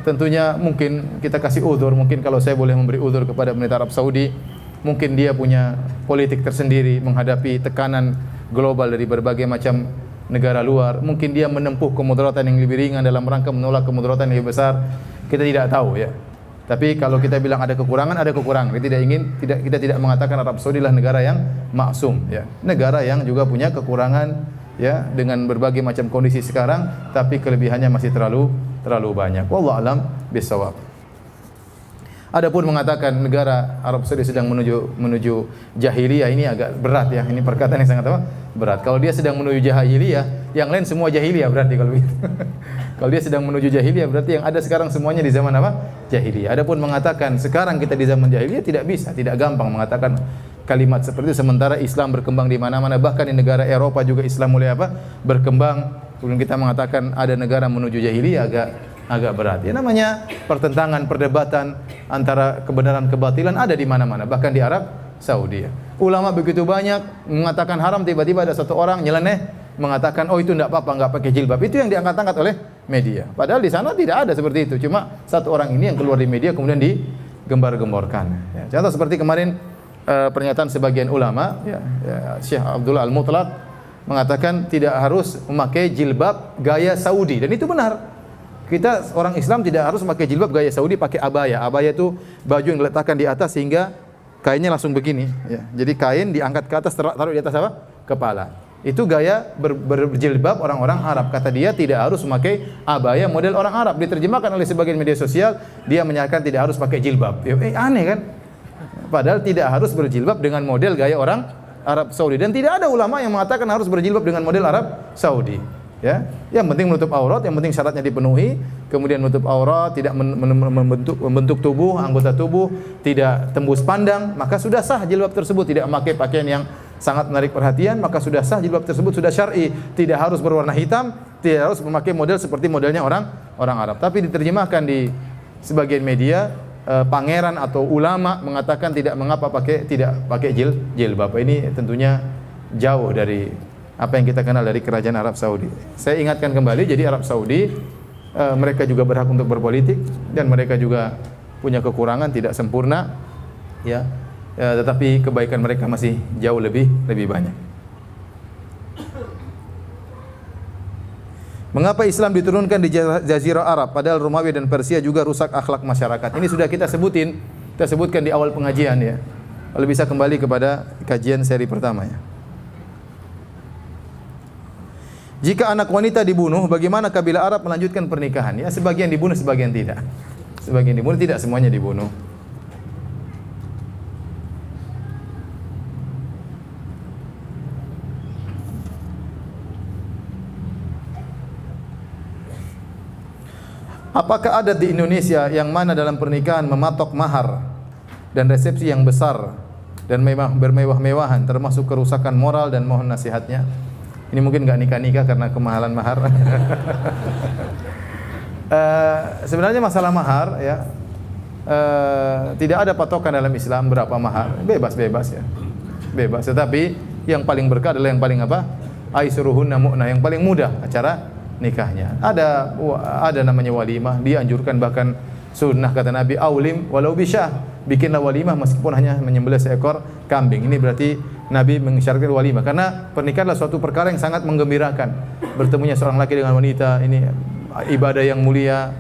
Tentunya mungkin kita kasih uzur. Mungkin kalau saya boleh memberi uzur kepada pemerintah Arab Saudi, mungkin dia punya politik tersendiri menghadapi tekanan global dari berbagai macam negara luar. Mungkin dia menempuh kemudaratan yang lebih ringan dalam rangka menolak kemudaratan yang lebih besar. Kita tidak tahu, ya. Tapi kalau kita bilang ada kekurangan, ada kekurangan. Kita tidak mengatakan Arab Saudi adalah negara yang maksum, ya. Negara yang juga punya kekurangan, ya, dengan berbagai macam kondisi sekarang, tapi kelebihannya masih terlalu banyak. Wallahu a'lam bishawab. Adapun mengatakan negara Arab Saudi sedang menuju jahiliyah, ini agak berat, ya. Ini perkataan yang sangat berat. Kalau dia sedang menuju jahiliyah, yang lain semua jahiliyah berarti kalau begitu. Kalau dia sedang menuju jahiliyah, berarti yang ada sekarang semuanya di zaman jahiliyah. Adapun mengatakan sekarang kita di zaman jahiliyah, tidak bisa, tidak gampang mengatakan kalimat seperti itu, sementara Islam berkembang di mana-mana, bahkan di negara Eropa juga Islam mulai berkembang. Kemudian kita mengatakan ada negara menuju jahiliyah, agak berat. Ya, namanya pertentangan, perdebatan antara kebenaran kebatilan ada di mana-mana, bahkan di Arab Saudi. Ulama begitu banyak mengatakan haram, tiba-tiba ada satu orang nyeleneh mengatakan oh itu enggak apa-apa, enggak pakai jilbab. Itu yang diangkat-angkat oleh media. Padahal di sana tidak ada seperti itu. Cuma satu orang ini yang keluar di media kemudian digembar-gemborkan. Ya, contoh seperti kemarin pernyataan sebagian ulama, Syekh Abdullah Al-Mutlaq mengatakan tidak harus memakai jilbab gaya Saudi, dan itu benar. Kita orang Islam tidak harus memakai jilbab gaya Saudi, pakai abaya. Abaya itu baju yang diletakkan di atas sehingga kainnya langsung begini, ya. Jadi kain diangkat ke atas, taruh di atas kepala. Itu gaya berjilbab orang-orang Arab. Kata dia tidak harus memakai abaya model orang Arab. Diterjemahkan oleh sebagian media sosial, dia menyatakan tidak harus pakai jilbab. Aneh kan? Padahal tidak harus berjilbab dengan model gaya orang Arab Saudi, dan tidak ada ulama yang mengatakan harus berjilbab dengan model Arab Saudi. Ya, yang penting menutup aurat, yang penting syaratnya dipenuhi, kemudian menutup aurat, tidak membentuk tubuh, anggota tubuh, tidak tembus pandang, maka sudah sah jilbab tersebut. Tidak memakai pakaian yang sangat menarik perhatian, maka sudah sah jilbab tersebut, sudah syar'i. Tidak harus berwarna hitam, tidak harus memakai model seperti modelnya orang Arab. Tapi diterjemahkan di sebagian media, pangeran atau ulama mengatakan tidak mengapa tidak pakai jilbab. Ini tentunya jauh dari apa yang kita kenal dari kerajaan Arab Saudi. Saya ingatkan kembali, jadi Arab Saudi mereka juga berhak untuk berpolitik, dan mereka juga punya kekurangan, tidak sempurna, ya. Tetapi kebaikan mereka masih jauh lebih banyak. Mengapa Islam diturunkan di Jazirah Arab, padahal Romawi dan Persia juga rusak akhlak masyarakat? Ini sudah kita sebutkan di awal pengajian, ya. Kalau bisa kembali kepada kajian seri pertama, ya. Jika anak wanita dibunuh, bagaimana kabilah Arab melanjutkan pernikahan? Ya, sebagian dibunuh, sebagian tidak. Sebagian dibunuh, tidak semuanya dibunuh. Apakah adat di Indonesia yang mana dalam pernikahan mematok mahar dan resepsi yang besar dan bermewah-mewahan termasuk kerusakan moral, dan mohon nasihatnya? Ini mungkin nggak nikah karena kemahalan mahar. Sebenarnya masalah mahar, ya, tidak ada patokan dalam Islam berapa mahar, bebas, ya, bebas. Tetapi yang paling berkah adalah yang paling aisruhunna mu'na, yang paling mudah acara nikahnya. Ada namanya walimah, dianjurkan, bahkan sunnah kata Nabi, aulim walau bisyah, bikinlah walimah meskipun hanya menyembelih seekor kambing. Ini berarti Nabi mengisyaratkan walimah, karena pernikahan adalah suatu perkara yang sangat menggembirakan. Bertemunya seorang laki dengan wanita, ini ibadah yang mulia.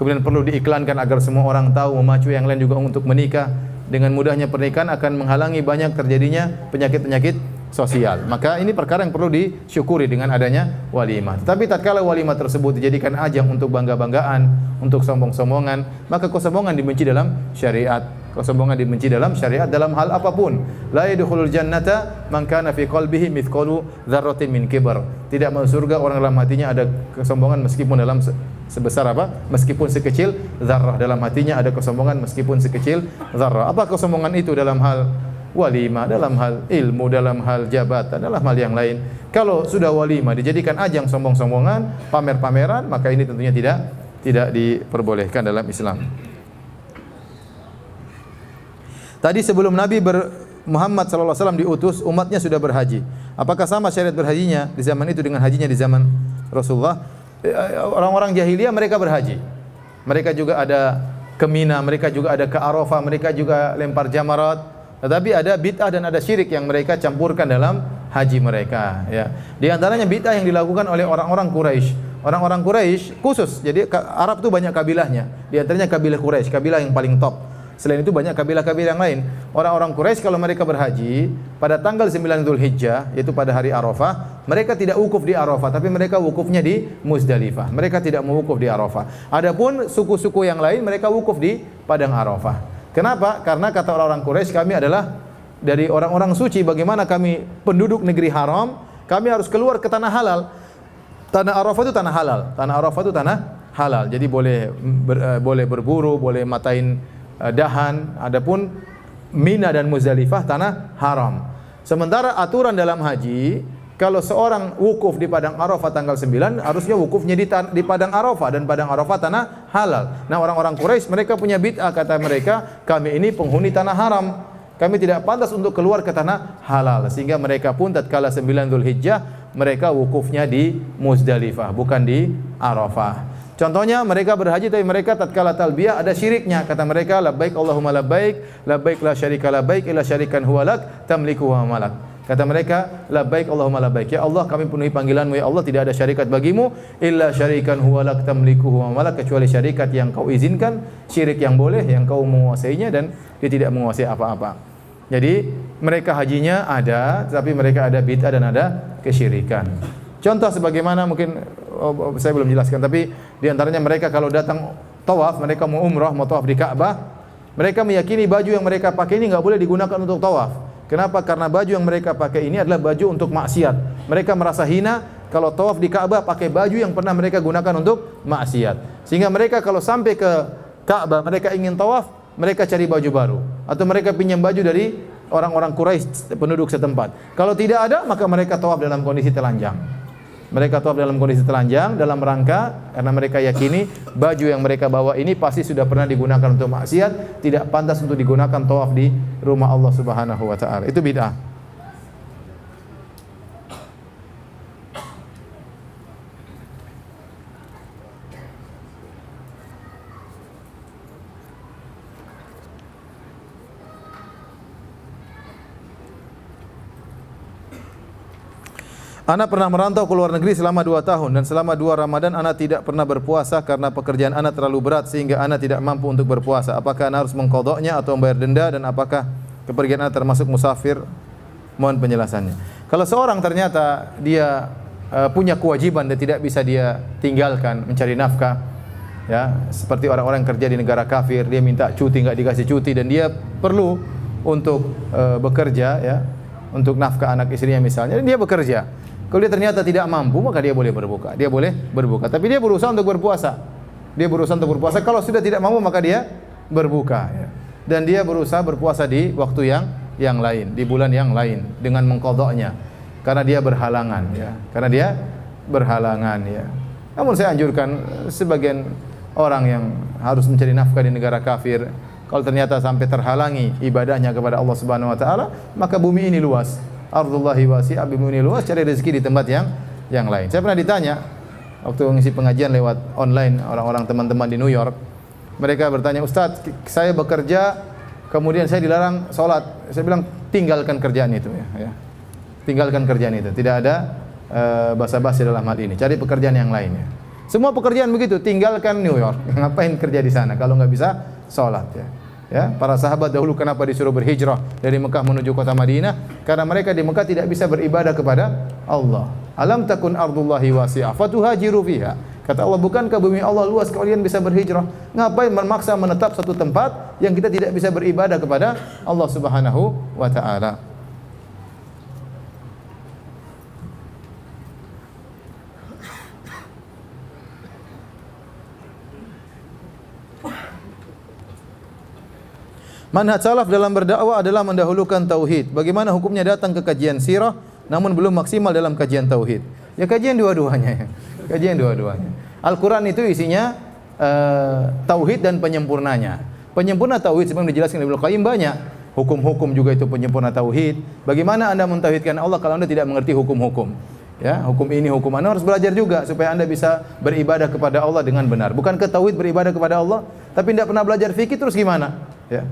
Kemudian perlu diiklankan agar semua orang tahu, memacu yang lain juga untuk menikah. Dengan mudahnya pernikahan akan menghalangi banyak terjadinya penyakit-penyakit sosial. Maka ini perkara yang perlu disyukuri dengan adanya walimah. Tetapi tatkala walimah tersebut dijadikan ajang untuk bangga-banggaan, untuk sombong-sombongan, maka kesombongan dibenci dalam syariat. Kesombongan dibenci dalam syariat dalam hal apapun. La yadkhulul jannata man kana fi qalbihi mithqalu dzarratin min kibr. Tidak masuk surga orang dalam hatinya ada kesombongan meskipun dalam sebesar apa? Meskipun sekecil zarrah, dalam hatinya ada kesombongan meskipun sekecil zarrah. Apa kesombongan itu dalam hal walimah, dalam hal ilmu, dalam hal jabatan, dalam hal yang lain? Kalau sudah walimah dijadikan ajang sombong-sombongan, pamer-pameran, maka ini tentunya tidak diperbolehkan dalam Islam. Tadi sebelum Nabi Muhammad SAW diutus, umatnya sudah berhaji. Apakah sama syariat berhajinya di zaman itu dengan hajinya di zaman Rasulullah? Orang-orang jahiliyah mereka berhaji. Mereka juga ada ke Mina, mereka juga ada ke Arafah, mereka juga lempar jamarat. Tetapi ada bid'ah dan ada syirik yang mereka campurkan dalam haji mereka. Ya. Di antaranya bid'ah yang dilakukan oleh orang-orang Quraisy. Orang-orang Quraisy khusus. Jadi Arab itu banyak kabilahnya. Di antaranya kabilah Quraisy, kabilah yang paling top. Selain itu banyak kabilah-kabilah yang lain. Orang-orang Quraisy kalau mereka berhaji pada tanggal 9 Dzulhijjah, yaitu pada hari Arafah, mereka tidak wukuf di Arafah, tapi mereka wukufnya di Muzdalifah. Mereka tidak mewukuf di Arafah. Adapun suku-suku yang lain mereka wukuf di padang Arafah. Kenapa? Karena kata orang-orang Quraisy, kami adalah dari orang-orang suci. Bagaimana kami penduduk negeri haram, kami harus keluar ke tanah halal. Tanah Arafah itu tanah halal. Tanah Arafah itu tanah halal. Jadi boleh berburu, boleh matain dahan. Adapun Mina dan Muzdalifah tanah haram. Sementara aturan dalam haji, kalau seorang wukuf di padang Arafah tanggal 9, harusnya wukufnya di padang Arafah, dan padang Arafah tanah halal. Nah, orang-orang Quraisy mereka punya bid'ah, kata mereka, kami ini penghuni tanah haram. Kami tidak pantas untuk keluar ke tanah halal. Sehingga mereka pun tatkala 9 Dzulhijjah mereka wukufnya di Muzdalifah, bukan di Arafah. Contohnya mereka berhaji tapi mereka tatkala talbiyah ada syiriknya. Kata mereka, labbaik Allahumma labbaik, labbaik la syarika labbaik illa syarikan huwa lak tamliku wa malak. Kata mereka, labbaik Allahumma labbaik, ya Allah kami penuhi panggilanmu, ya Allah tidak ada syarikat bagimu illa syarikan huwa lak tamliku wa malak, kecuali syarikat yang kau izinkan, syirik yang boleh, yang kau menguasainya dan dia tidak menguasai apa-apa. Jadi mereka hajinya ada, tetapi mereka ada bid'ah dan ada kesyirikan. Contoh sebagaimana mungkin saya belum jelaskan, tapi di antaranya mereka kalau datang tawaf, mereka mau umrah, mau tawaf di Ka'bah, mereka meyakini baju yang mereka pakai ini enggak boleh digunakan untuk tawaf. Kenapa? Karena baju yang mereka pakai ini adalah baju untuk maksiat. Mereka merasa hina kalau tawaf di Ka'bah pakai baju yang pernah mereka gunakan untuk maksiat. Sehingga mereka kalau sampai ke Ka'bah, mereka ingin tawaf, mereka cari baju baru atau mereka pinjam baju dari orang-orang Quraisy penduduk setempat. Kalau tidak ada, maka mereka tawaf dalam kondisi telanjang. Mereka tawaf dalam kondisi telanjang dalam rangka karena mereka yakini baju yang mereka bawa ini pasti sudah pernah digunakan untuk maksiat, tidak pantas untuk digunakan tawaf di rumah Allah Subhanahu wa taala. Itu bid'ah. Ana pernah merantau ke luar negeri selama 2 tahun dan selama 2 Ramadan ana tidak pernah berpuasa karena pekerjaan ana terlalu berat sehingga ana tidak mampu untuk berpuasa. Apakah ana harus mengqadhanya atau membayar denda, dan apakah kepergian ana termasuk musafir? Mohon penjelasannya. Kalau seorang ternyata dia punya kewajiban dan tidak bisa dia tinggalkan mencari nafkah, ya, seperti orang-orang yang kerja di negara kafir, dia minta cuti enggak dikasih cuti dan dia perlu untuk bekerja, ya, untuk nafkah anak istrinya misalnya, dan dia bekerja. Kalau dia ternyata tidak mampu, maka dia boleh berbuka. Dia boleh berbuka, tapi dia berusaha untuk berpuasa. Dia berusaha untuk berpuasa. Kalau sudah tidak mampu, maka dia berbuka, ya. Dan dia berusaha berpuasa di waktu yang lain, di bulan yang lain dengan mengqadhanya. Karena dia berhalangan, ya. Karena dia berhalangan, ya. Namun saya anjurkan sebagian orang yang harus mencari nafkah di negara kafir, kalau ternyata sampai terhalangi ibadahnya kepada Allah Subhanahu wa taala, maka bumi ini luas. Ardullahi wasi'ah, bumi ini luas, cari rezeki di tempat yang lain. Saya pernah ditanya waktu mengisi pengajian lewat online, orang-orang teman-teman di New York. Mereka bertanya, "Ustaz, saya bekerja, kemudian saya dilarang sholat." Saya bilang, tinggalkan kerjaan itu, ya. Tinggalkan kerjaan itu. Tidak ada basa-basi dalam hal ini. Cari pekerjaan yang lain, ya. Semua pekerjaan begitu, tinggalkan New York. Ngapain kerja di sana kalau nggak bisa sholat, ya. Ya, para sahabat dahulu kenapa disuruh berhijrah dari Mekah menuju kota Madinah? Karena mereka di Mekah tidak bisa beribadah kepada Allah. Alam takun ardullahi wasi'ah fatuhajiru fiha. Kata Allah, bukankah bumi Allah luas kalian bisa berhijrah? Ngapain memaksa menetap satu tempat yang kita tidak bisa beribadah kepada Allah Subhanahu wa taala? Manhaj salaf dalam berdakwah adalah mendahulukan tauhid. Bagaimana hukumnya datang ke kajian sirah namun belum maksimal dalam kajian tauhid? Ya kajian dua-duanya. Kajian dua-duanya. Al-Qur'an itu isinya tauhid dan penyempurnanya. Penyempurna tauhid sebagaimana dijelaskan oleh Ibnu Qayyim banyak. Hukum-hukum juga itu penyempurna tauhid. Bagaimana Anda mentauhidkan Allah kalau Anda tidak mengerti hukum-hukum? Ya, hukum ini, hukum Anda harus belajar juga supaya Anda bisa beribadah kepada Allah dengan benar. Bukankah tauhid beribadah kepada Allah, tapi tidak pernah belajar fikih terus gimana? Ya.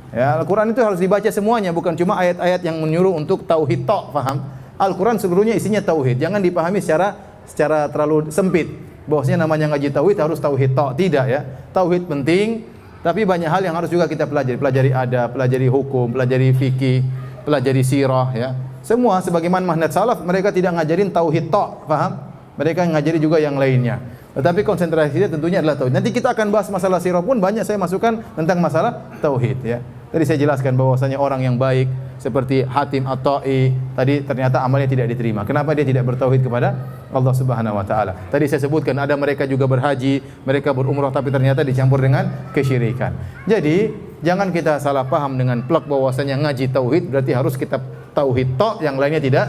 Ya, Al-Quran itu harus dibaca semuanya, bukan cuma ayat-ayat yang menyuruh untuk tauhid tok, paham? Al-Quran seluruhnya isinya tauhid. Jangan dipahami secara terlalu sempit. Bahwasanya namanya ngaji tauhid harus tauhid tok, tidak ya. Tauhid penting, tapi banyak hal yang harus juga kita pelajari. Pelajari adab, pelajari hukum, pelajari fikih, pelajari sirah ya. Semua sebagaimana manhaj salaf, mereka tidak ngajarin tauhid tok, paham? Mereka ngajari juga yang lainnya. Tetapi konsentrasinya tentunya adalah tauhid. Nanti kita akan bahas masalah sirah pun banyak saya masukkan tentang masalah tauhid ya. Tadi saya jelaskan bahwasanya orang yang baik seperti Hatim At-Ta'i tadi ternyata amalnya tidak diterima. Kenapa dia tidak bertauhid kepada Allah Subhanahu wa taala? Tadi saya sebutkan ada mereka juga berhaji, mereka berumrah tapi ternyata dicampur dengan kesyirikan. Jadi, jangan kita salah paham dengan plak bahwasanya ngaji tauhid berarti harus kita tauhid tok, yang lainnya tidak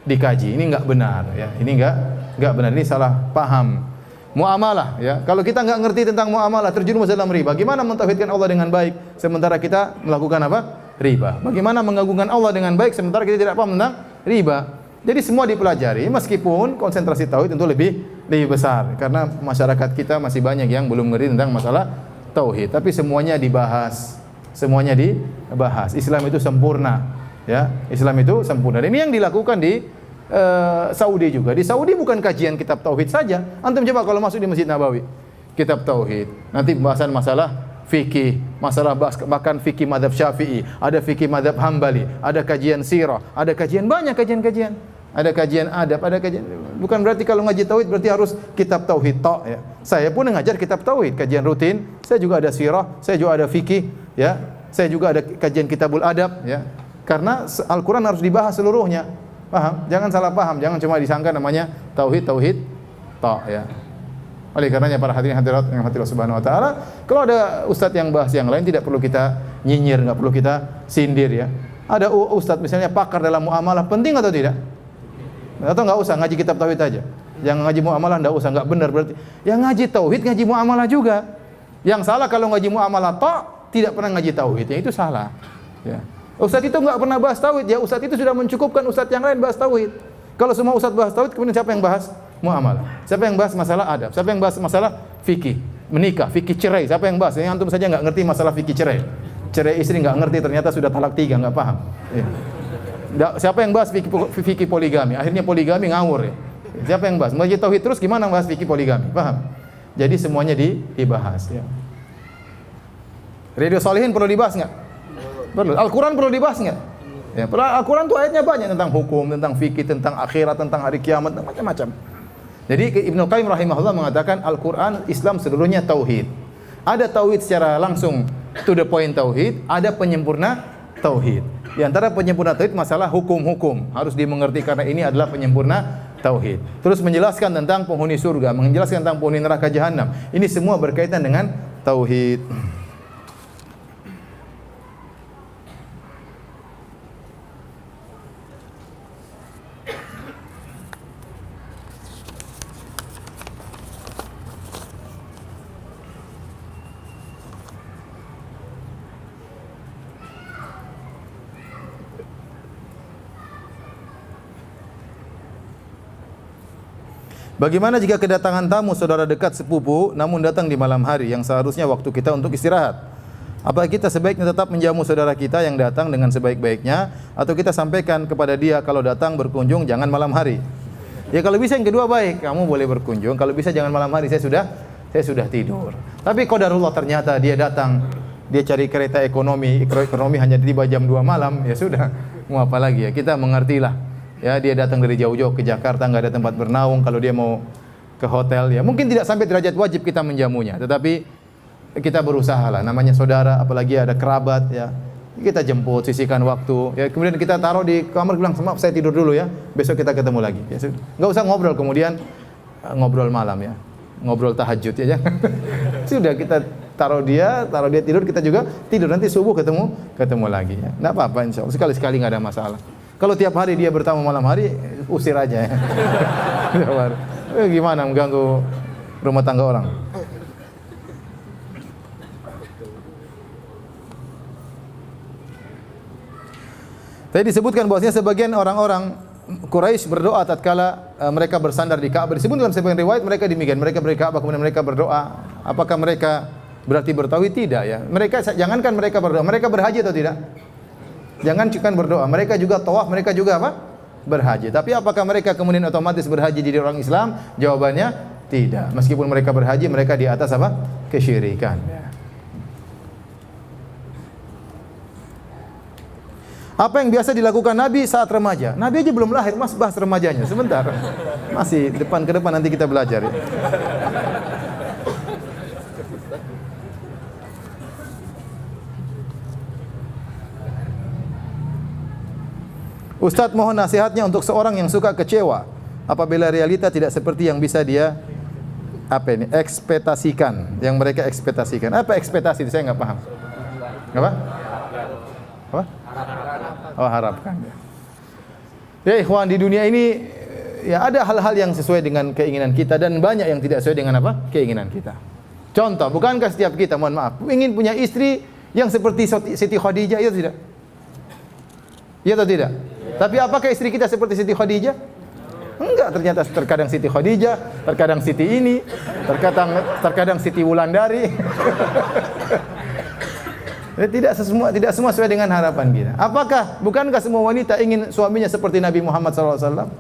dikaji. Ini enggak benar ya. Ini enggak benar. Ini salah paham. Muamalah ya. Kalau kita enggak ngerti tentang muamalah, terjerumus dalam riba. Bagaimana mentauhidkan Allah dengan baik sementara kita melakukan apa? Riba. Bagaimana mengagungkan Allah dengan baik sementara kita tidak paham tentang riba. Jadi semua dipelajari meskipun konsentrasi tauhid tentu lebih besar karena masyarakat kita masih banyak yang belum ngerti tentang masalah tauhid. Tapi semuanya dibahas. Semuanya dibahas. Islam itu sempurna ya. Islam itu sempurna. Dan ini yang dilakukan di Saudi juga. Di Saudi bukan kajian kitab tauhid saja. Antum coba kalau masuk di Masjid Nabawi, kitab tauhid. Nanti pembahasan masalah fikih, masalah bahkan fikih mazhab Syafi'i, ada fikih mazhab Hambali, ada kajian sirah, ada kajian banyak kajian-kajian. Ada kajian adab, ada kajian. Bukan berarti kalau ngaji tauhid berarti harus kitab tauhid tok ya. Saya pun ngajar kitab tauhid, kajian rutin. Saya juga ada sirah, saya juga ada fikih ya. Saya juga ada kajian kitabul adab ya. Karena Al-Qur'an harus dibahas seluruhnya. Paham? Jangan salah paham, jangan cuma disangka namanya tauhid tok ya. Oleh karenanya para hadirin hadirat yang hati Allah Subhanahu wa taala, kalau ada ustaz yang bahas yang lain tidak perlu kita nyinyir, enggak perlu kita sindir ya. Ada ustaz misalnya pakar dalam muamalah, penting atau tidak? Atau enggak usah ngaji kitab tauhid aja. Yang ngaji muamalah enggak usah, enggak benar berarti. Yang ngaji tauhid ngaji muamalah juga. Yang salah kalau ngaji muamalah tok tidak pernah ngaji tauhid, ya itu salah. Ya. Ustaz itu enggak pernah bahas tauhid, ya ustaz itu sudah mencukupkan ustaz yang lain bahas tauhid. Kalau semua ustaz bahas tauhid, kemudian siapa yang bahas muamalah? Siapa yang bahas masalah adab? Siapa yang bahas masalah fikih, menikah, fikih cerai? Siapa yang bahas? Yang antum saja enggak ngerti masalah fikih cerai. Cerai istri enggak ngerti, ternyata sudah talak 3, enggak paham. Ya. Siapa yang bahas fikih poligami? Akhirnya poligami ngawur ya. Siapa yang bahas? Ngaji tauhid terus gimana bahas fikih poligami? Paham? Jadi semuanya dibahas ya. Riyadhus Shalihin perlu dibahas enggak? Perlu. Al-Quran perlu dibahas nggak? Ya, Al-Quran tuh ayatnya banyak tentang hukum, tentang fikih, tentang akhirat, tentang hari kiamat, macam-macam. Jadi Ibnu Qayyim rahimahullah mengatakan Al-Quran Islam seluruhnya tauhid. Ada tauhid secara langsung to the point tauhid, ada penyempurna tauhid. Di antara penyempurna tauhid masalah hukum-hukum harus dimengerti karena ini adalah penyempurna tauhid. Terus menjelaskan tentang penghuni surga, menjelaskan tentang penghuni neraka jahanam. Ini semua berkaitan dengan tauhid. Bagaimana jika kedatangan tamu saudara dekat sepupu namun datang di malam hari yang seharusnya waktu kita untuk istirahat? Apakah kita sebaiknya tetap menjamu saudara kita yang datang dengan sebaik-baiknya atau kita sampaikan kepada dia kalau datang berkunjung jangan malam hari? Ya kalau bisa yang kedua baik, kamu boleh berkunjung. Kalau bisa jangan malam hari, saya sudah tidur. Tapi qadarullah ternyata dia datang dia cari kereta ekonomi hanya tiba jam 2 malam, ya sudah, mau apa lagi ya? Kita mengertilah. Ya, dia datang dari jauh-jauh ke Jakarta, nggak ada tempat bernaung, kalau dia mau ke hotel ya, mungkin tidak sampai derajat wajib kita menjamunya, tetapi kita berusaha lah, namanya saudara, apalagi ada kerabat ya. Kita jemput, sisihkan waktu, ya kemudian kita taruh di kamar, bilang, "Maaf, saya tidur dulu ya, besok kita ketemu lagi." Ya, nggak usah ngobrol kemudian ngobrol malam ya, ngobrol tahajud ya, jangan. Sudah kita taruh dia tidur, kita juga tidur, nanti subuh ketemu lagi ya. Enggak apa-apa, insyaallah. Sekali-sekali enggak ada masalah. Kalau tiap hari dia bertamu malam hari, usir aja ya. Gimana mengganggu rumah tangga orang? Tadi disebutkan bahwasanya sebagian orang-orang Quraisy berdoa tatkala mereka bersandar di Ka'bah. Disebut dalam sebagian riwayat mereka demikian, mereka beri Ka'bah kemudian mereka berdoa. Apakah mereka berarti bertauhid? Tidak ya. Mereka jangankan mereka berdoa, mereka berhaji atau tidak? Jangan cuma berdoa, mereka juga tawaf, mereka juga apa? Berhaji. Tapi apakah mereka kemudian otomatis berhaji jadi orang Islam? Jawabannya tidak. Meskipun mereka berhaji, mereka di atas apa? Kesyirikan. Apa yang biasa dilakukan Nabi saat remaja? Nabi aja belum lahir, Mas bahas remajanya. Sebentar. Masih ke depan nanti kita belajar ya. Ustadz mohon nasihatnya untuk seorang yang suka kecewa apabila realita tidak seperti yang bisa dia ekspektasikan, yang mereka ekspektasikan. Apa ekspektasi? Saya nggak paham. Apa? Apa? Oh, harapkan. Ya ikhwan, di dunia ini ya ada hal-hal yang sesuai dengan keinginan kita dan banyak yang tidak sesuai dengan apa? Keinginan kita. Contoh, bukankah setiap kita, mohon maaf, ingin punya istri yang seperti Siti Khadijah, iya atau tidak? Iya atau tidak? Tapi apakah istri kita seperti Siti Khadijah? Enggak, ternyata terkadang Siti Khadijah, terkadang Siti ini, terkadang Siti Wulandari. Tidak semua sesuai dengan harapan kita. Bukankah semua wanita ingin suaminya seperti Nabi Muhammad SAW?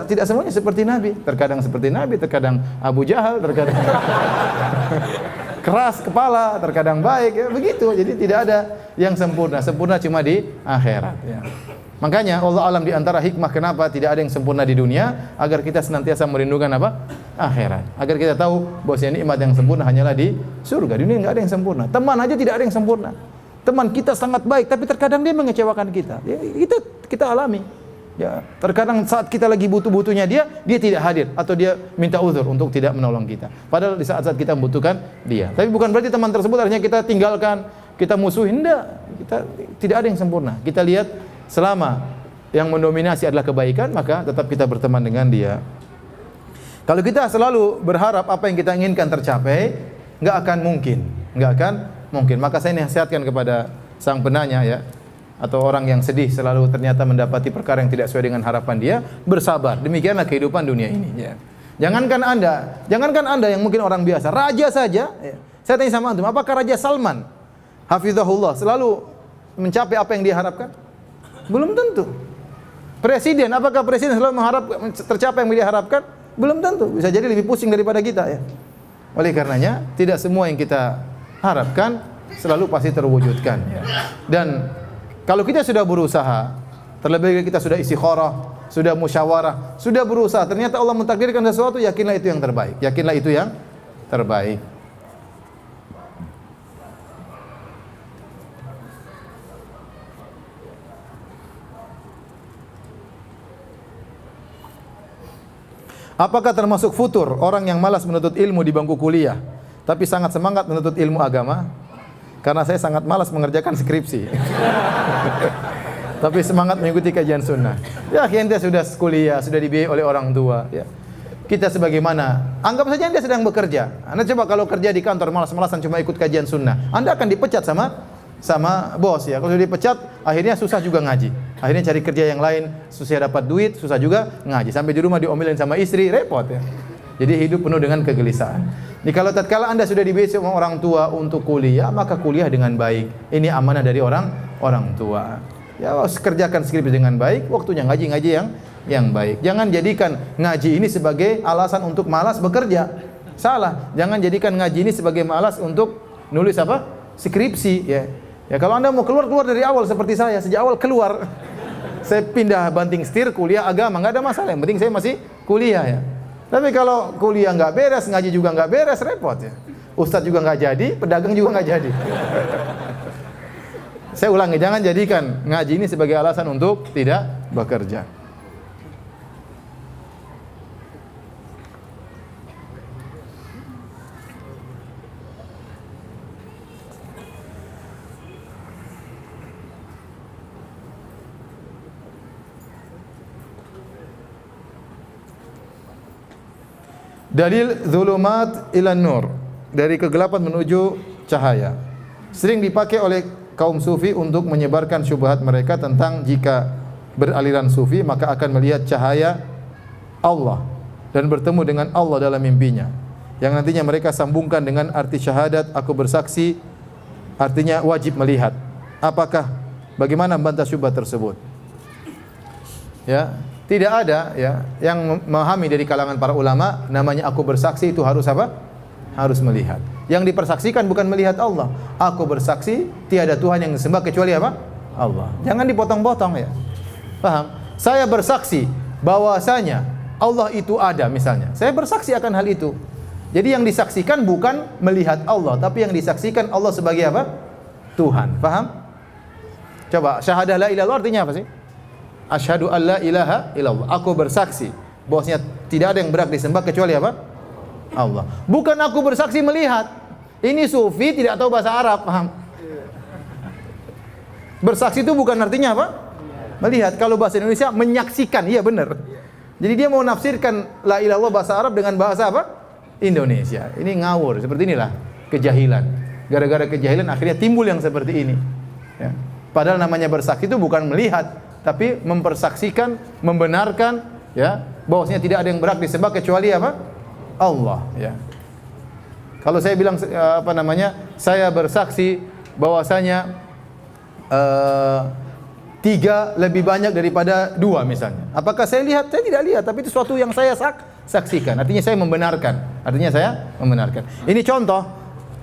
Tidak semuanya seperti Nabi. Terkadang seperti Nabi, terkadang Abu Jahal, terkadang keras kepala, terkadang baik, ya begitu. Jadi tidak ada yang sempurna. Sempurna cuma di akhirat. Ya. Makanya Allah alam di antara hikmah kenapa tidak ada yang sempurna di dunia, agar kita senantiasa merindukan apa? Akhirat. Agar kita tahu bahwasanya nikmat yang sempurna hanyalah di surga. Di dunia enggak ada yang sempurna. Teman aja tidak ada yang sempurna. Teman kita sangat baik, tapi terkadang dia mengecewakan kita. Ya, kita alami. Ya, terkadang saat kita lagi butuh-butuhnya dia tidak hadir atau dia minta uzur untuk tidak menolong kita. Padahal di saat-saat kita membutuhkan dia. Tapi bukan berarti teman tersebut akhirnya kita tinggalkan, kita musuhin, enggak. Kita tidak ada yang sempurna. Kita lihat selama yang mendominasi adalah kebaikan, maka tetap kita berteman dengan dia. Kalau kita selalu berharap apa yang kita inginkan tercapai, enggak akan mungkin. Maka saya nasihatkan kepada sang penanya ya, atau orang yang sedih selalu ternyata mendapati perkara yang tidak sesuai dengan harapan dia, bersabar. Demikianlah kehidupan dunia ini ya. Jangankan Anda yang mungkin orang biasa, raja saja ya. Saya tanya sama antum, apakah Raja Salman hafizahullah selalu mencapai apa yang dia harapkan? Belum tentu. Presiden, apakah presiden selalu tercapai yang dia harapkan? Belum tentu. Bisa jadi lebih pusing daripada kita ya. Oleh karenanya, tidak semua yang kita harapkan selalu pasti terwujudkan ya. Dan kalau kita sudah berusaha, terlebih kita sudah istikharah, sudah musyawarah, sudah berusaha, ternyata Allah mentakdirkan sesuatu, yakinlah itu yang terbaik. Apakah termasuk futur orang yang malas menuntut ilmu di bangku kuliah, tapi sangat semangat menuntut ilmu agama? Karena saya sangat malas mengerjakan skripsi. Tapi semangat mengikuti kajian sunnah. Ya, ente sudah kuliah, sudah dibiayai oleh orang tua. Ya. Kita sebagaimana, anggap saja Anda sedang bekerja. Anda coba kalau kerja di kantor malas-malasan cuma ikut kajian sunnah, Anda akan dipecat sama bos ya. Kalau sudah dipecat, akhirnya susah juga ngaji. Akhirnya cari kerja yang lain, susah dapat duit, susah juga ngaji. Sampai di rumah diomelin sama istri, repot ya. Jadi hidup penuh dengan kegelisahan. Jadi kalau tatkala Anda sudah dibiayai sama orang tua untuk kuliah, maka kuliah dengan baik. Ini amanah dari orang tua. Ya, kerjakan skripsi dengan baik, waktunya ngaji yang baik. Jangan jadikan ngaji ini sebagai alasan untuk malas bekerja. Salah. Jangan jadikan ngaji ini sebagai malas untuk nulis skripsi ya. Ya kalau Anda mau keluar dari awal seperti saya, sejak awal keluar. Saya pindah banting setir, kuliah agama, nggak ada masalah. Yang penting saya masih kuliah ya. Tapi kalau kuliah nggak beres, ngaji juga nggak beres, repot ya. Ustadz juga nggak jadi, pedagang juga nggak jadi. Saya ulangi, jangan jadikan ngaji ini sebagai alasan untuk tidak bekerja. Dalil zulumat ila nur, dari kegelapan menuju cahaya. Sering dipakai oleh kaum sufi untuk menyebarkan syubhat mereka tentang jika beraliran sufi maka akan melihat cahaya Allah dan bertemu dengan Allah dalam mimpinya. Yang nantinya mereka sambungkan dengan arti syahadat, aku bersaksi, artinya wajib melihat. Bagaimana membantah syubhat tersebut? Ya, tidak ada ya yang memahami dari kalangan para ulama namanya aku bersaksi itu harus apa? Harus melihat. Yang dipersaksikan bukan melihat Allah. Aku bersaksi tiada Tuhan yang disembah kecuali apa? Allah. Jangan dipotong-potong ya. Paham? Saya bersaksi bahwasanya Allah itu ada misalnya. Saya bersaksi akan hal itu. Jadi yang disaksikan bukan melihat Allah, tapi yang disaksikan Allah sebagai apa? Tuhan. Paham? Coba syahadah la ilaha illallah artinya apa sih? Asyhadu an la ilaha illallah. Aku bersaksi bahwasanya tidak ada yang berhak disembah kecuali apa? Allah. Bukan aku bersaksi melihat. Ini sufi tidak tahu bahasa Arab, paham? Bersaksi itu bukan artinya apa? Melihat. Kalau bahasa Indonesia menyaksikan, iya benar. Jadi dia mau nafsirkan la ilaha illallah bahasa Arab dengan bahasa apa? Indonesia. Ini ngawur, seperti inilah kejahilan. Gara-gara kejahilan akhirnya timbul yang seperti ini. Ya. Padahal namanya bersaksi itu bukan melihat, tapi mempersaksikan, membenarkan ya, bahwasanya tidak ada yang berhak disembah kecuali apa? Allah ya. Kalau saya bilang saya bersaksi bahwasanya 3 lebih banyak daripada 2 misalnya. Apakah saya lihat? Saya tidak lihat, tapi itu sesuatu yang saya saksikan. Artinya saya membenarkan. Ini contoh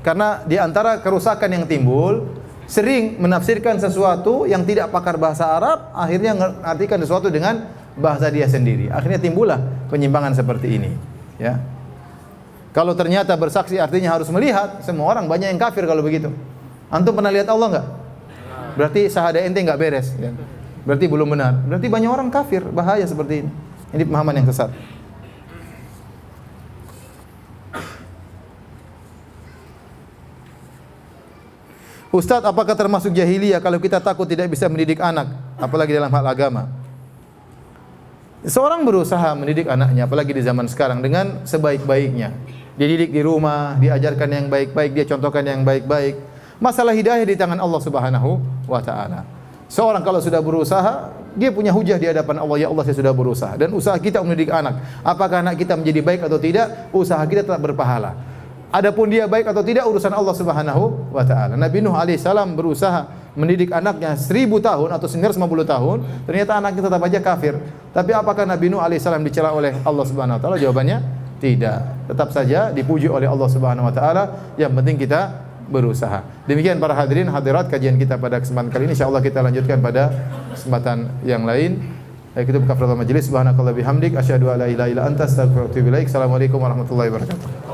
karena di antara kerusakan yang timbul sering menafsirkan sesuatu yang tidak pakar bahasa Arab, akhirnya mengartikan sesuatu dengan bahasa dia sendiri. Akhirnya timbullah penyimpangan seperti ini. Ya. Kalau ternyata bersaksi artinya harus melihat, semua orang banyak yang kafir kalau begitu. Antum pernah lihat Allah enggak? Berarti syahadah ente enggak beres. Ya. Berarti belum benar. Berarti banyak orang kafir, bahaya seperti ini. Ini pemahaman yang sesat. Ustaz, apakah termasuk jahiliyah kalau kita takut tidak bisa mendidik anak, apalagi dalam hal agama? Seorang berusaha mendidik anaknya, apalagi di zaman sekarang, dengan sebaik-baiknya. Dia didik di rumah, diajarkan yang baik-baik, dia contohkan yang baik-baik. Masalah hidayah di tangan Allah Subhanahu wa ta'ala. Seorang kalau sudah berusaha, dia punya hujah di hadapan Allah, ya Allah saya sudah berusaha. Dan usaha kita mendidik anak, apakah anak kita menjadi baik atau tidak, usaha kita tetap berpahala. Adapun dia baik atau tidak urusan Allah Subhanahu wa ta'ala. Nabi Nuh alaihissalam berusaha mendidik anaknya 1000 tahun atau 950 tahun, ternyata anaknya tetap aja kafir. Tapi apakah Nabi Nuh alaihissalam dicela oleh Allah Subhanahu wa ta'ala? Jawabannya tidak. Tetap saja dipuji oleh Allah Subhanahu wa ta'ala. Yang penting kita berusaha. Demikian para hadirin hadirat kajian kita pada kesempatan kali ini. Insyaallah kita lanjutkan pada kesempatan yang lain. Kita buka majelis. Subhanakallah bihamdik asyhadu an la ilaha illa anta astaghfiruka wa atubu ilaik. Assalamualaikum warahmatullahi wabarakatuh.